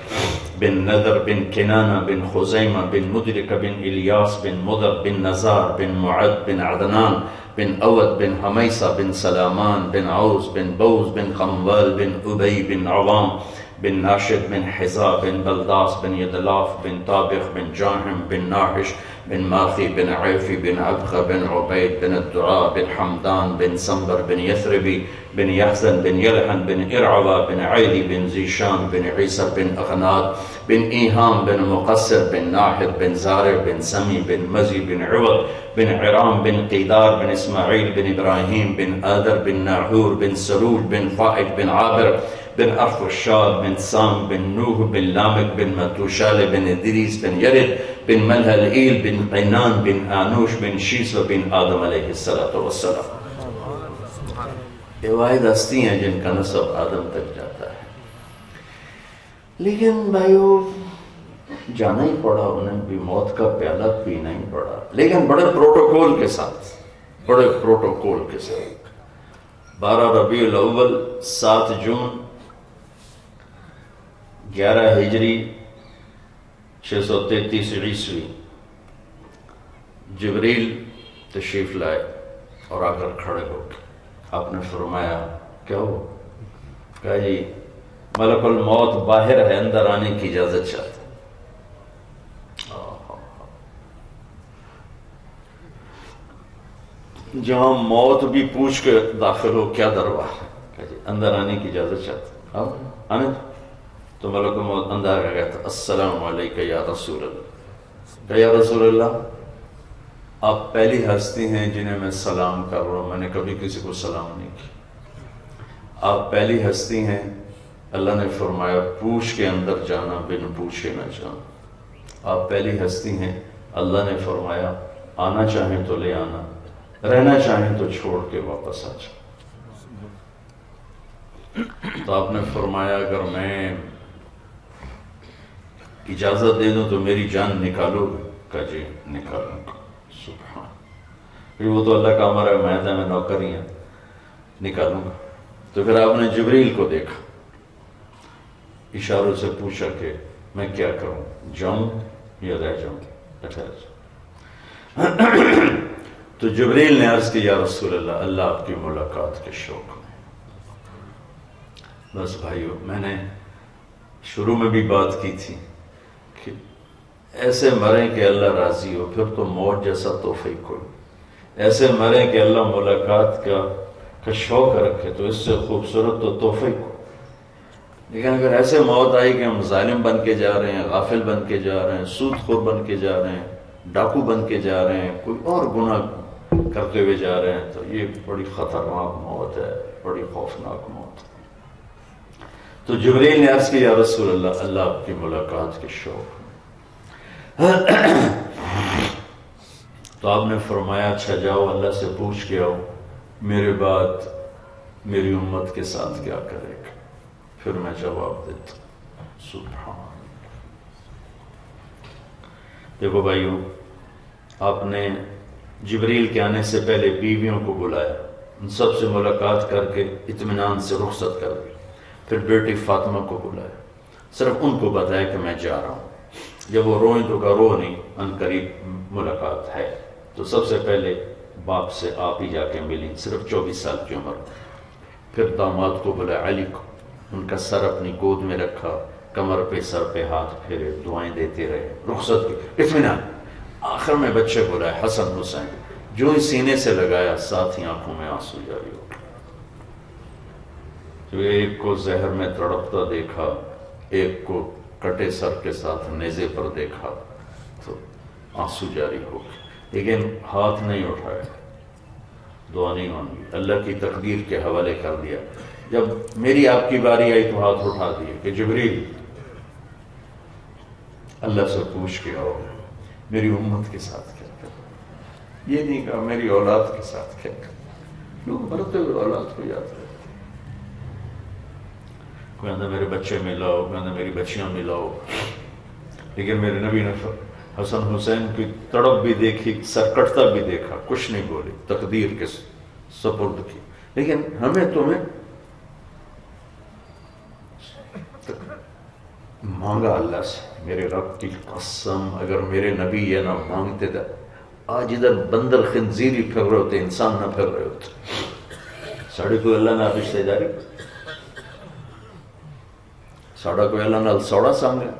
بن نذر بن کنانہ بن خزیمہ بن مدرک بن الیاس بن مدر بن نزار بن معد بن عدنان بن اود بن حمیسہ بن سلامان بن عوز بن بوز بن خموال بن ابی بن عوام بن ناشد بن حزا بن بلداس بن يدلاف بن طابخ بن جاهم بن ناحش بن ماخي بن عيفي بن عبخة بن عبيد بن الدعاء بن حمدان بن سنبر بن يثربي بن يحزن بن يلحن بن إرعوى بن عيلي بن زيشان بن عيسى بن أغناد بن إيهام بن مقصر بن ناحد بن زارع بن سمي بن مزي بن عوض بن عرام بن قيدار بن إسماعيل بن إبراهيم بن آدر بن ناحور بن سرول بن فائد بن عابر بن أرفشاد بن سام بن نوح بن لامك بن متوشال بن إدريس بن يرد بن ملهلئيل بن قينان بن آنوش بن شیس بن آدم علیہ السلام. یہ واحد ہستی ہیں جن کا نسب آدم تک جاتا ہے. لیکن بھائیو جانا ہی پڑا, انہیں بھی موت کا پیالہ پینا ہی پڑا, لیکن بڑے پروٹوکول کے ساتھ, بڑے پروٹوکول کے ساتھ. 12 ربیع الاول 7 جون 11 ہجری 633 عیسوی جبریل تشریف لائے اور آ کر کھڑے ہو کے آپ نے فرمایا کیا ہو؟ کہا جی ملک الموت باہر ہے, اندر آنے کی اجازت چاہتے. جہاں موت بھی پوچھ کے داخل ہو کیا دربار ہے, کہا جی اندر آنے کی اجازت چاہتے. اب آنے تو ملک الموت اندر آ گیا تھا. السلام علیکم یا رسول اللہ. کہ یا رسول اللہ آپ پہلی ہستی ہیں جنہیں میں سلام کر رہا ہوں, میں نے کبھی کسی کو سلام نہیں کیا. آپ پہلی ہستی ہیں. اللہ نے فرمایا پوچھ کے اندر جانا, بن پوچھے نہ جانا. آپ پہلی ہستی ہیں. اللہ نے فرمایا آنا چاہیں تو لے آنا, رہنا چاہیں تو چھوڑ کے واپس آ جاؤ. تو آپ نے فرمایا اگر میں اجازت دے دوں تو میری جان نکالو گے؟ کہ جی نکالوں گا. سبحان, پھر وہ تو اللہ کا امر ہے, میں نوکر ہی ہوں, نکالوں گا. تو پھر آپ نے جبریل کو دیکھا, اشاروں سے پوچھا کہ میں کیا کروں, جاؤں یا رہ جاؤں؟ تو جبریل نے عرض کی یا رسول اللہ اللہ آپ کی ملاقات کے شوق میں. بس بھائیو میں نے شروع میں بھی بات کی تھی کہ ایسے مریں کہ اللہ راضی ہو, پھر تو موت جیسا تحفہ کوئی. ایسے مریں کہ اللہ ملاقات کا شوق رکھے, تو اس سے خوبصورت تو تحفہ کوئی. لیکن اگر ایسے موت آئی کہ ہم ظالم بن کے جا رہے ہیں, غافل بن کے جا رہے ہیں, سود خور بن کے جا رہے ہیں, ڈاکو بن کے جا رہے ہیں, کوئی اور گناہ کرتے ہوئے جا رہے ہیں, تو یہ بڑی خطرناک موت ہے, بڑی خوفناک موت. تو جبریل نے عرض کی یا رسول اللہ اللہ آپ کی ملاقات کے شوق. تو آپ نے فرمایا اچھا جاؤ اللہ سے پوچھ کے آؤ میرے بعد میری امت کے ساتھ کیا کرے گا. پھر میں جواب دیتا. سبحان. دیکھو بھائیو, آپ نے جبریل کے آنے سے پہلے بیویوں کو بلایا, ان سب سے ملاقات کر کے اطمینان سے رخصت کر دی. پھر بیٹی فاطمہ کو بلایا, صرف ان کو بتایا کہ میں جا رہا ہوں. جب وہ روئیں تو کہا رو نہیں, ان قریب ملاقات ہے. تو سب سے پہلے باپ سے آپ ہی جا کے ملی, صرف 24 سال کی عمر. پھر داماد کو بلایا علی کو, ان کا سر اپنی گود میں رکھا, کمر پہ سر پہ ہاتھ پھیرے, دعائیں دیتے رہے, رخصت کی, اطمینان. آخر میں بچے بلائے حسن حسین, جو ہی سینے سے لگایا ساتھ ہی آنکھوں میں آنسو جاری ہو گئے. جو ایک کو زہر میں تڑپتا دیکھا, ایک کو کٹے سر کے ساتھ نیزے پر دیکھا تو آنسو جاری ہو گئے. لیکن ہاتھ نہیں اٹھایا, دعا نہیں مانگی, اللہ کی تقدیر کے حوالے کر دیا. جب میری آپ کی باری آئی تو ہاتھ اٹھا دیے کہ جبریل اللہ سے پوچھ کے آؤ میری امت کے ساتھ کیا کرو. یہ نہیں کہا میری اولاد کے ساتھ کیا کرو. لوگ مرتے ہوئے اولاد کو یاد رہتے, کوئی کہتا میرے بچے ملاؤ, کوئی کہتا میری بچیاں ملاؤ. لیکن میرے نبی نے حسن حسین کی تڑپ بھی دیکھی, سر کٹتا بھی دیکھا, کچھ نہیں بولی, تقدیر کے سپرد کی. لیکن ہمیں تمہیں مانگا اللہ سے, میرے رب کی قسم اگر میرے نبی یہ نہ مانگتے تھے آج ادھر بندر خنزیری پھر رہے ہوتے, انسان نہ پھر رہے ہوتے. ساڑھے کو اللہ نے رشتہ داری. ساڑا کوئی اللہ نال سوڑا سانگ ہے.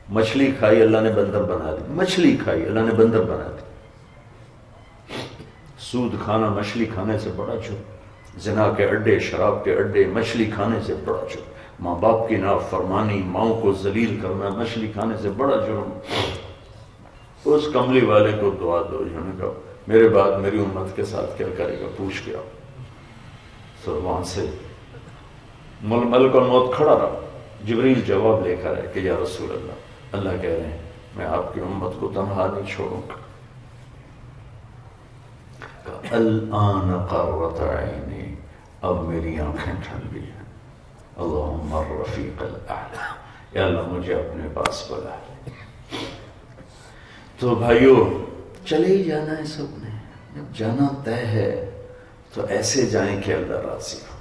مچھلی کھائی اللہ نے بندر بنا دی. مچھلی کھائی اللہ نے بندر بنا دی. سود کھانا مچھلی کھانے سے بڑا جرم. زنا کے اڈے، شراب کے اڈے مچھلی کھانے سے بڑا جرم. ماں باپ کی نافرمانی، ماؤں کو ذلیل کرنا مچھلی کھانے سے بڑا جرم. اس کملی والے کو دعا دو جنہوں نے کہا میرے بعد میری امت کے ساتھ کیا کرے گا پوچھ گیا. تو وہاں سے ملک الموت کھڑا رہا. جبریل جواب لے کر ہے کہ یا رسول اللہ کہہ رہے ہیں میں آپ کی امت کو تنہا نہیں چھوڑوں گا. الآن قرۃ عینی، اب میری آنکھیں ٹھنڈی ہیں. اللہم الرفیق الاعلی، یا اللہ مجھے اپنے پاس بلا لے. تو بھائیو چلے ہی جانا ہے سب نے. جب جانا طے ہے تو ایسے جائیں کہ اللہ راضی ہو.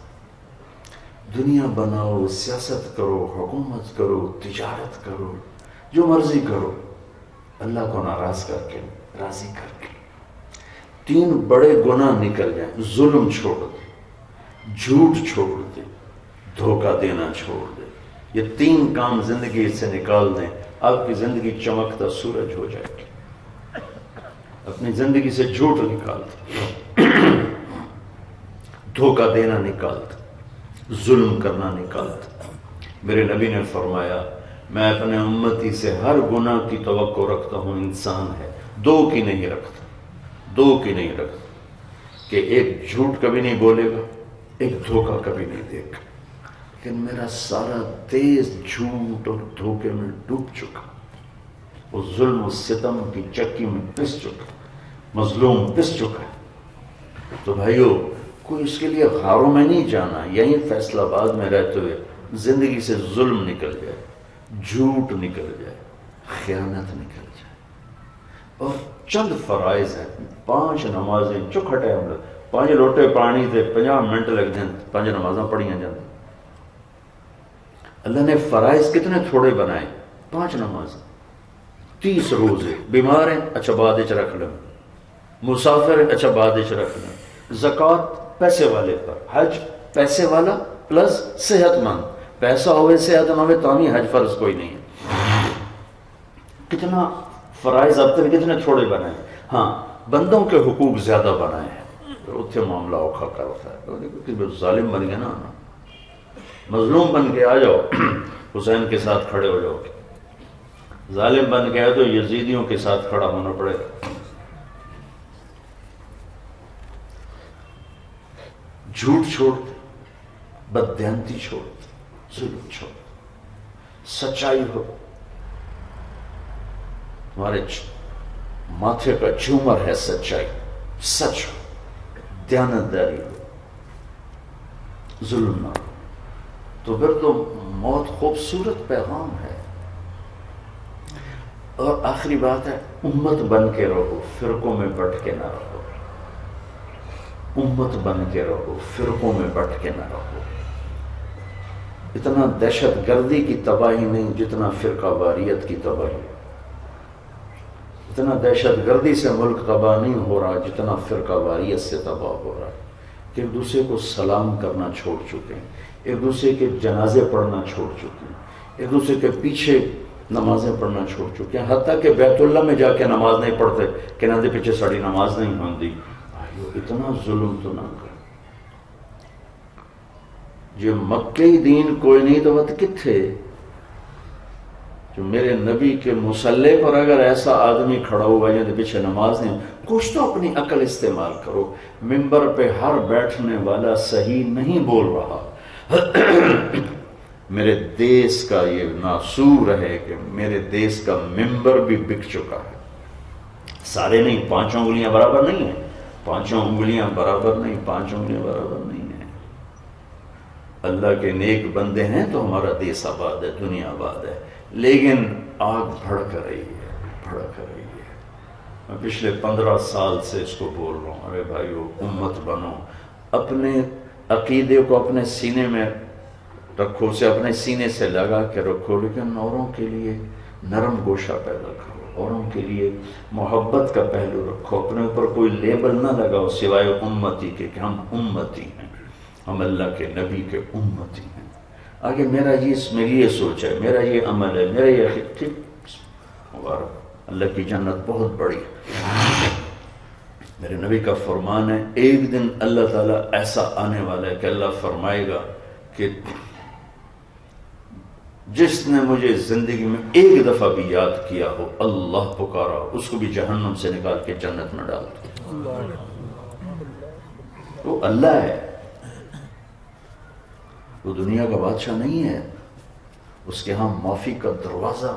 دنیا بناؤ، سیاست کرو، حکومت کرو، تجارت کرو، جو مرضی کرو، اللہ کو ناراض کر کے، راضی کر کے. 3 بڑے گناہ نکل جائیں. ظلم چھوڑ دے، جھوٹ چھوڑ دے، دھوکہ دینا چھوڑ دے. یہ 3 کام زندگی سے نکال دیں، آپ کی زندگی چمکتا سورج ہو جائے گی. اپنی زندگی سے جھوٹ نکال دیں، دھوکہ دینا نکال دیں، ظلم کرنا نکال دیں. میرے نبی نے فرمایا میں اپنے امتی سے ہر گناہ کی توقع رکھتا ہوں. انسان ہے 2 کی نہیں رکھتا، 2 کی نہیں رکھتا کہ ایک جھوٹ کبھی نہیں بولے گا، ایک دھوکہ کبھی نہیں دے گا. لیکن میرا سارا تیز جھوٹ اور دھوکے میں ڈوب چکا، وہ ظلم و ستم کی چکی میں پس چکا، مظلوم پس چکا ہے. تو بھائیو کوئی اس کے لیے غاروں میں نہیں جانا. یہیں فیصل آباد میں رہتے ہوئے زندگی سے ظلم نکل جائے، جھوٹ نکل جائے، خیانت نکل جائے. اور چند فرائض ہیں. 5 نمازیں چکھٹے ہم لوگ 5 لوٹے پانی تے 50 منٹ لگ جائیں 5 نمازاں پڑھیاں جاندیں. اللہ نے فرائض کتنے تھوڑے بنائے؟ 5 نمازیں. 30 روزے. بیمار ہیں اچھا بعد وچ رکھ لیں، مسافر ہیں اچھا بعد وچ رکھ لیں. زکوٰۃ پیسے والے پر، حج پیسے والا پلس صحت مند. پیسہ ہوئے صحت نہ ہوئے تو ہی حج فرض کوئی نہیں ہے. کتنا فرائض اب تک کتنے تھوڑے بنائے. ہاں بندوں کے حقوق زیادہ بنائے ہیں، اتنے معاملہ اوکھا کرتا ہے. ظالم بن گیا نا، مظلوم بن کے آ جاؤ حسین کے ساتھ کھڑے ہو جاؤ. ظالم بن گیا تو یزیدیوں کے ساتھ کھڑا ہونا پڑے گا. جھوٹ چھوڑ دے، بددیانتی چھوڑ دے، ظلم چھوڑ دے. سچائی ہو، ہمارے ماتھے کا جھومر ہے سچائی. سچ ہو، دیانتداری ہو، ظلم نہ ہو. تو پھر تو موت خوبصورت پیغام ہے. اور آخری بات ہے امت بن کے رہو، فرقوں میں بٹ کے نہ رہو. امت بن کے رہو، فرقوں میں بٹ کے نہ رہو. اتنا دہشت گردی کی تباہی نہیں جتنا فرقہ واریت کی تباہی. اتنا دہشت گردی سے ملک تباہ نہیں ہو رہا جتنا فرقہ واریت سے تباہ ہو رہا ہے. کہ ایک دوسرے کو سلام کرنا چھوڑ چکے ہیں، ایک دوسرے کے جنازے پڑھنا چھوڑ چکے ہیں، ایک دوسرے کے پیچھے نمازیں پڑھنا چھوڑ چکے ہیں. حتیٰ کہ بیت اللہ میں جا کے نماز نہیں پڑھتے کہ نہ دے پیچھے ساڑی نماز نہیں ہوندی. اتنا ظلم تو نہ کر. جو مکئی دین کوئی نہیں تو وقت کتھے. جو میرے نبی کے مصلے پر اگر ایسا آدمی کھڑا ہوا جن کے پیچھے نماز نہیں، کچھ تو اپنی عقل استعمال کرو. ممبر پہ ہر بیٹھنے والا صحیح نہیں بول رہا. میرے دیس کا یہ ناسور ہے کہ میرے دیس کا ممبر بھی بک چکا ہے. سارے نہیں، 5 انگلیاں برابر نہیں ہیں، 5 انگلیاں برابر نہیں، 5 انگلیاں برابر نہیں ہیں. اللہ کے نیک بندے ہیں تو ہمارا دیس آباد ہے، دنیا آباد ہے. لیکن آگ بھڑک رہی ہے، بھڑک رہی ہے. میں پچھلے 15 سال سے اس کو بول رہا ہوں، ارے بھائیو امت بنو. اپنے عقیدے کو اپنے سینے میں رکھو، اسے اپنے سینے سے لگا کے رکھو، لیکن اوروں کے لیے نرم گوشہ پیدا کرو، اوروں کے لیے محبت کا پہلو رکھو. اپنے اوپر کوئی لیبل نہ لگاؤ سوائے امتی کے کہ ہم امتی ہیں، ہم اللہ کے نبی کے امتی ہیں. آگے میری یہ سوچ ہے، میرا یہ عمل ہے، میرا یہ ٹھیک، مبارک، اللہ کی جنت بہت بڑی ہے۔ میرے نبی کا فرمان ہے ایک دن اللہ تعالیٰ ایسا آنے والا ہے کہ اللہ فرمائے گا کہ جس نے مجھے زندگی میں ایک دفعہ بھی یاد کیا ہو، اللہ پکارا، اس کو بھی جہنم سے نکال کے جنت میں ڈال دو۔ وہ اللہ ہے، وہ دنیا کا بادشاہ نہیں ہے۔ اس کے ہاں معافی کا دروازہ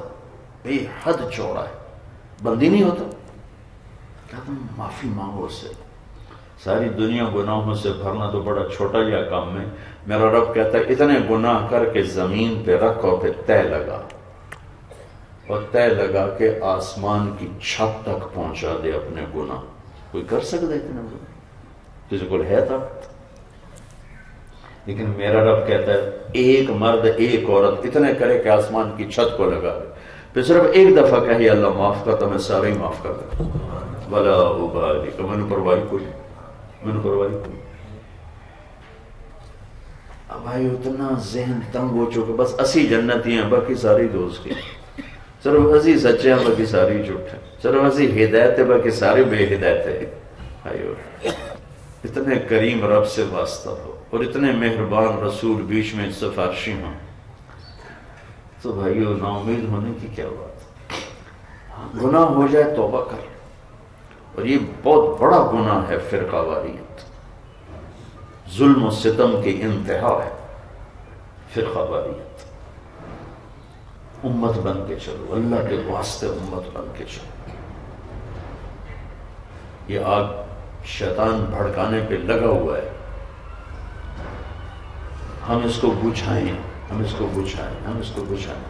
بے حد چوڑا ہے، بندی نہیں ہوتا کیا تم معافی مانگو اس سے۔ ساری دنیا گناہوں سے بھرنا تو بڑا چھوٹا یا کام ہے۔ میرا رب کہتا ہے اتنے گناہ کر کے زمین پہ رکھ اور پھر تہ لگا، اور تہ لگا کے آسمان کی چھت تک پہنچا دے اپنے گناہ۔ کوئی کر سکتا ہے اتنا گناہ؟ کسی کو ہے طاقت؟ لیکن میرا رب کہتا ہے ایک مرد ایک عورت اتنے کرے کہ آسمان کی چھت کو لگا دے، پھر صرف ایک دفعہ کہے اللہ معاف کر تو میں سارے ہی معاف کر دوں، ولا ابالی، کہ میں نے پرواہی کوئی، میں نے پرواہی کوئی۔ اب بھائی اتنا ذہن تنگ ہو چکے، بس اسی جنتی ہیں باقی ساری دوست کی، صرف اسی سچے ہیں باقی ساری جھوٹ ہیں، صرف اسی ہدایت ہے باقی سارے بے ہدایت ہے۔ اتنے کریم رب سے واسطہ ہو اور اتنے مہربان رسول بیچ میں سفارشی ہوں تو بھائیو نا امید ہونے کی کیا بات ہے۔ گناہ ہو جائے توبہ کر، اور یہ بہت بڑا گناہ ہے فرقہ واریت، ظلم و ستم کی انتہا ہے فرقہ واریت۔ امت بن کے چلو، اللہ کے واسطے امت بن کے چلو۔ یہ آگ شیطان بھڑکانے پہ لگا ہوا ہے، ہم اس کو بجھائیں، ہم اس کو بجھائیں، ہم اس کو بجھائیں۔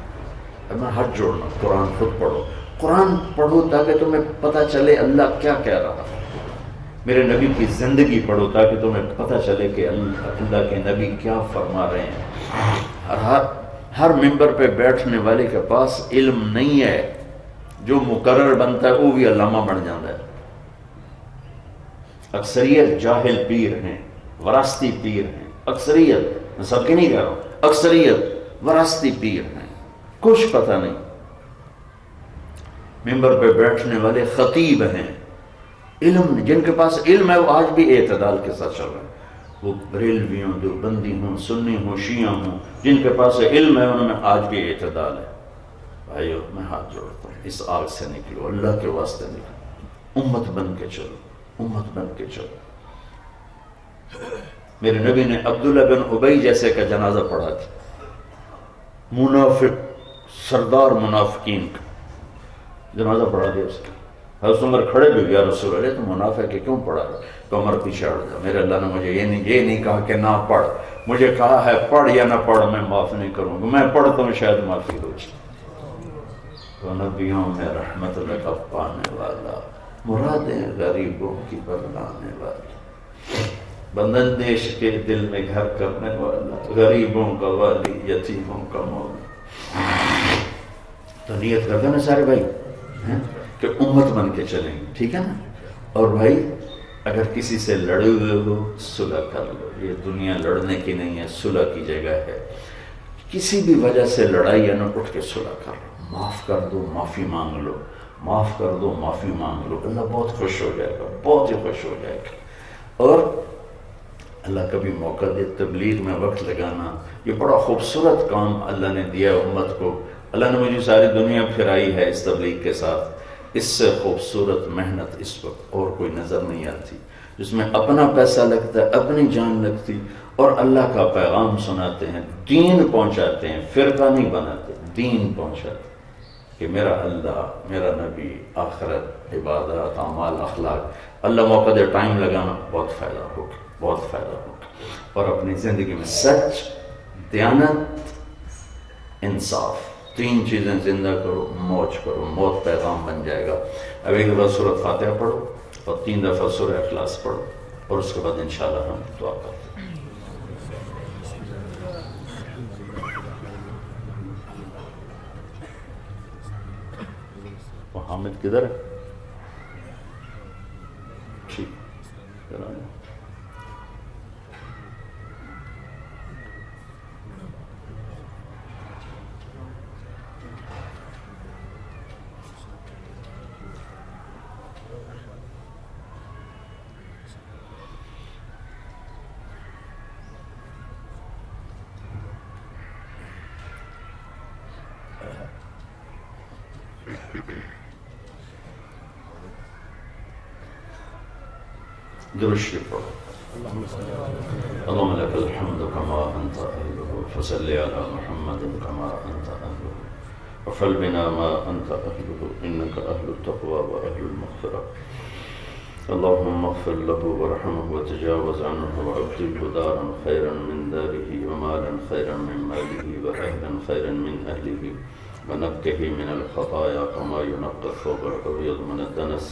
اب میں ہاتھ جوڑنا، قرآن خود پڑھو، قرآن پڑھو تاکہ تمہیں پتہ چلے اللہ کیا کہہ رہا ہے۔ میرے نبی کی زندگی پڑھو تاکہ تمہیں پتہ چلے کہ اللہ کے نبی کیا فرما رہے ہیں۔ ہر ممبر پہ بیٹھنے والے کے پاس علم نہیں ہے، جو مقرر بنتا ہے وہ بھی علامہ بن جاتا ہے۔ اکثریت جاہل پیر ہیں، وراثتی پیر ہیں، اکثریت، میں سب کے نہیں کہہ رہا ہوں، اکثریت وراثتی پیر ہیں، کچھ پتہ نہیں۔ ممبر پہ بیٹھنے والے خطیب ہیں، علم جن کے پاس علم ہے وہ آج بھی اعتدال کے ساتھ چل رہے ہیں۔ وہ بریلوی ہوں، دیوبندی ہوں، سنی ہوں، شیعہ ہوں، جن کے پاس علم ہے ان میں آج بھی اعتدال ہے۔ بھائیو میں ہاتھ جوڑتا ہوں، اس آگ سے نکلو، اللہ کے واسطے نکلو، امت بن کے چلو، امت بن کے چلو۔ میرے نبی نے عبداللہ بن ابی جیسے کا جنازہ پڑھا تھا، منافق، سردار منافقین کا جنازہ پڑھا دیا اس کا۔ حضرت عمر کھڑے بھی یا رسول اللہ تو منافق ہے کیوں پڑھا ہے؟ تو عمر پیچھے ہٹ جا، میرے اللہ نے مجھے یہ نہیں کہا کہ نہ پڑھ، مجھے کہا ہے پڑھ یا نہ پڑھ میں معاف نہیں کروں گا، میں پڑھتا ہوں شاید معافی ہو جائے۔ تو نبیوں میں رحمت لگا پانے والا، مرادیں غریبوں کی بدلانے والا، بندش کے دل میں گھر کرنے والا، غریبوں کا والی، یتیموں کا مولا۔ تو نیت کرتے نا سارے بھائی کہ امت بن کے چلیں گے، ٹھیک ہے نا؟ اور بھائی اگر کسی سے لڑے ہوئے ہو صلح کر لو، یہ دنیا لڑنے کی نہیں ہے، صلح کی جگہ ہے۔ کسی بھی وجہ سے لڑائی ہے نا، اٹھ کے صلح کر لو، معاف کر دو، معافی مانگ لو، معاف کر دو، معافی مانگ لو، اللہ بہت خوش ہو جائے گا، بہت ہی خوش ہو جائے گا۔ اور اللہ کبھی موقع دے تبلیغ میں وقت لگانا، یہ بڑا خوبصورت کام اللہ نے دیا امت کو۔ اللہ نے مجھے ساری دنیا پھرائی ہے اس تبلیغ کے ساتھ، اس سے خوبصورت محنت اس وقت اور کوئی نظر نہیں آتی، جس میں اپنا پیسہ لگتا ہے، اپنی جان لگتی، اور اللہ کا پیغام سناتے ہیں، دین پہنچاتے ہیں، فرقہ نہیں بناتے، دین پہنچاتے ہیں کہ میرا اللہ، میرا نبی، آخرت، عبادات، اعمال، اخلاق۔ اللہ موقع دے ٹائم لگانا، بہت فائدہ ہوگا، بہت فائدہ ہوگا۔ اور اپنی زندگی میں سچ، دیانت، انصاف، تین چیزیں زندہ کرو، موج کرو، موت پیغام بن جائے گا۔ اب ایک دفعہ سورۃ فاتحہ پڑھو اور 3 دفعہ سورہ اخلاص پڑھو، اور اس کے بعد انشاءاللہ ہم دعا کرتے ہیں۔ وہ حامد کدھر ہے؟ ٹھیک ہے، درود شریف پڑھو. اللهم لك الحمد كما أنت أهله فصل على محمد كما أنت أهله وفعل بنا ما أنت أهله إنك أهل التقوى وأهل المغفرة. اللهم اغفر له وارحمه وتجاوز عنه وأبدله دارا خيرا من داره ومالا خيرا من ماله وأهلا خيرا من أهله ونقه من الخطايا كما ينقى الثوب الأبيض من الدنس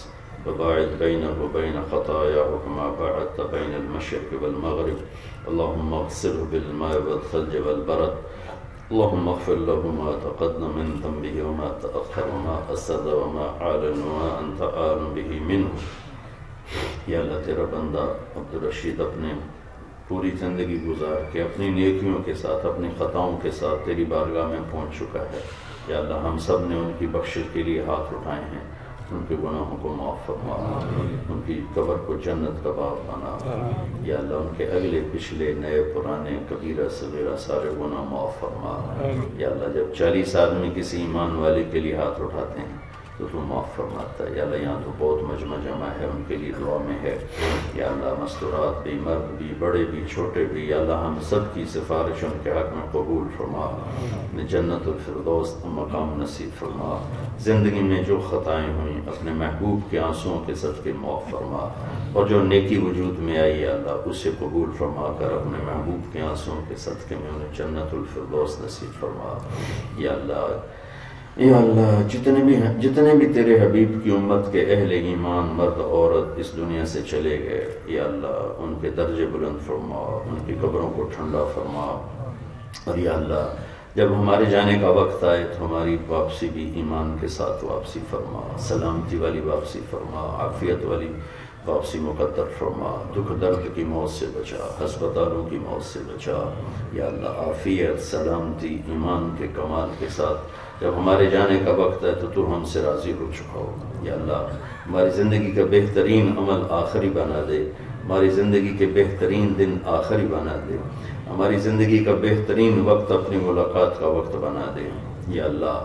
وباعد بينه وبين خطاياه كما باعدت بين المشرق والمغرب. اللهم اغسله بالماء والثلج والبرد. اللهم اغفر له ما تقدم من ذنبه وما تأخر وما أسر وما أعلن وما أنت أعلم به منه. یا اللہ تیرا بندہ عبدالرشید اپنے پوری زندگی گزار کے اپنی نیکیوں کے ساتھ اپنی خطاؤں کے ساتھ تیری بارگاہ میں پہنچ چکا ہے. یا اللہ ہم سب نے ان کی بخشش کے لیے ہاتھ اٹھائے ہیں. ان کے گناہوں کو معاف فرما, ان کی قبر کو جنت کا باغ بنا. یا اللہ ان کے اگلے پچھلے نئے پرانے کبیرہ صغیرہ سارے گناہ معاف فرما. یا اللہ جب 40 آدمی کسی ایمان والے کے لیے ہاتھ اٹھاتے ہیں تو تو معاف فرماتا ہے. یا اللہ یہاں تو بہت مجمع جمع ہے, ان کے لیے دعا میں ہے. یا اللہ مستورات بھی, مرد بھی, بڑے بھی, چھوٹے بھی, یا اللہ ہم سب کی سفارش ان کے حق میں قبول فرما. جنت الفردوس مقام نصیب فرما. زندگی میں جو خطائیں ہوئیں اپنے محبوب کے آنسوؤں کے صدقے معاف فرما, اور جو نیکی وجود میں آئی یا اللہ اسے قبول فرما کر اپنے محبوب کے آنسوؤں کے صدقے میں انہیں جنت الفردوس نصیب فرما. یا اللہ جتنے بھی تیرے حبیب کی امت کے اہل ایمان مرد عورت اس دنیا سے چلے گئے, یا اللہ ان کے درجے بلند فرما, ان کی قبروں کو ٹھنڈا فرما. اور یا اللہ جب ہمارے جانے کا وقت آئے تو ہماری واپسی بھی ایمان کے ساتھ واپسی فرما, سلامتی والی واپسی فرما, عافیت والی واپسی مقدر فرما. دکھ درد کی موت سے بچا, ہسپتالوں کی موت سے بچا. یا اللہ عافیت, سلامتی, ایمان کے کمال کے ساتھ جب ہمارے جانے کا وقت ہے تو ہم سے راضی ہو چکا ہو. یا اللہ ہماری زندگی کا بہترین عمل آخری بنا دے, ہماری زندگی کے بہترین دن آخری بنا دے, ہماری زندگی کا بہترین وقت اپنی ملاقات کا وقت بنا دے. یا اللہ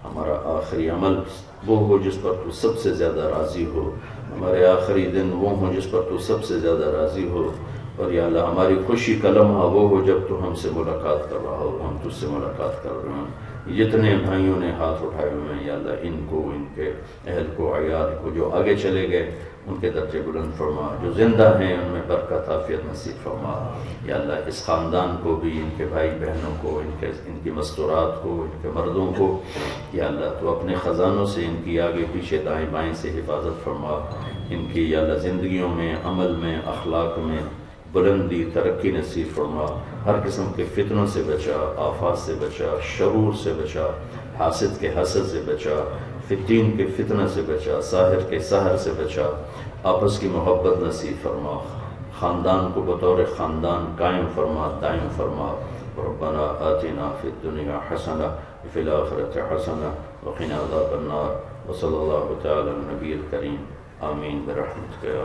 ہمارا آخری عمل وہ ہو جس پر تو سب سے زیادہ راضی ہو, ہمارے آخری دن وہ ہوں جس پر تو سب سے زیادہ راضی ہو. اور یا اللہ ہماری خوشی کا لمحہ وہ ہو جب تو ہم سے ملاقات کر رہا ہو, ہم تجھ سے ملاقات کر رہے ہیں. جتنے بھائیوں نے ہاتھ اٹھائے ہوئے ہیں یا اللہ ان کو, ان کے اہل کو, عیال کو, جو آگے چلے گئے ان کے درجے بلند فرما, جو زندہ ہیں ان میں برکت عافیت نصیب فرما. یا اللہ اس خاندان کو بھی, ان کے بھائی بہنوں کو, ان کی مستورات کو, ان کے مردوں کو یا اللہ تو اپنے خزانوں سے ان کی آگے پیچھے دائیں بائیں سے حفاظت فرما. ان کی یا اللہ زندگیوں میں, عمل میں, اخلاق میں بلندی ترقی نصیب فرما. ہر قسم کے فتنوں سے بچا, آفات سے بچا, شرور سے بچا, حاسد کے حسد سے بچا, فتین کے فتنہ سے بچا, ساحر کے سحر سے بچا. آپس کی محبت نصیب فرما, خاندان کو بطور خاندان قائم فرما, دائم فرما. ربنا آتنا فی الدنیا حسنہ وفی الآخرۃ حسنہ وقنا عذاب النار. وصلی اللہ تعالی علی النبی الکریم. آمین برحمتک یا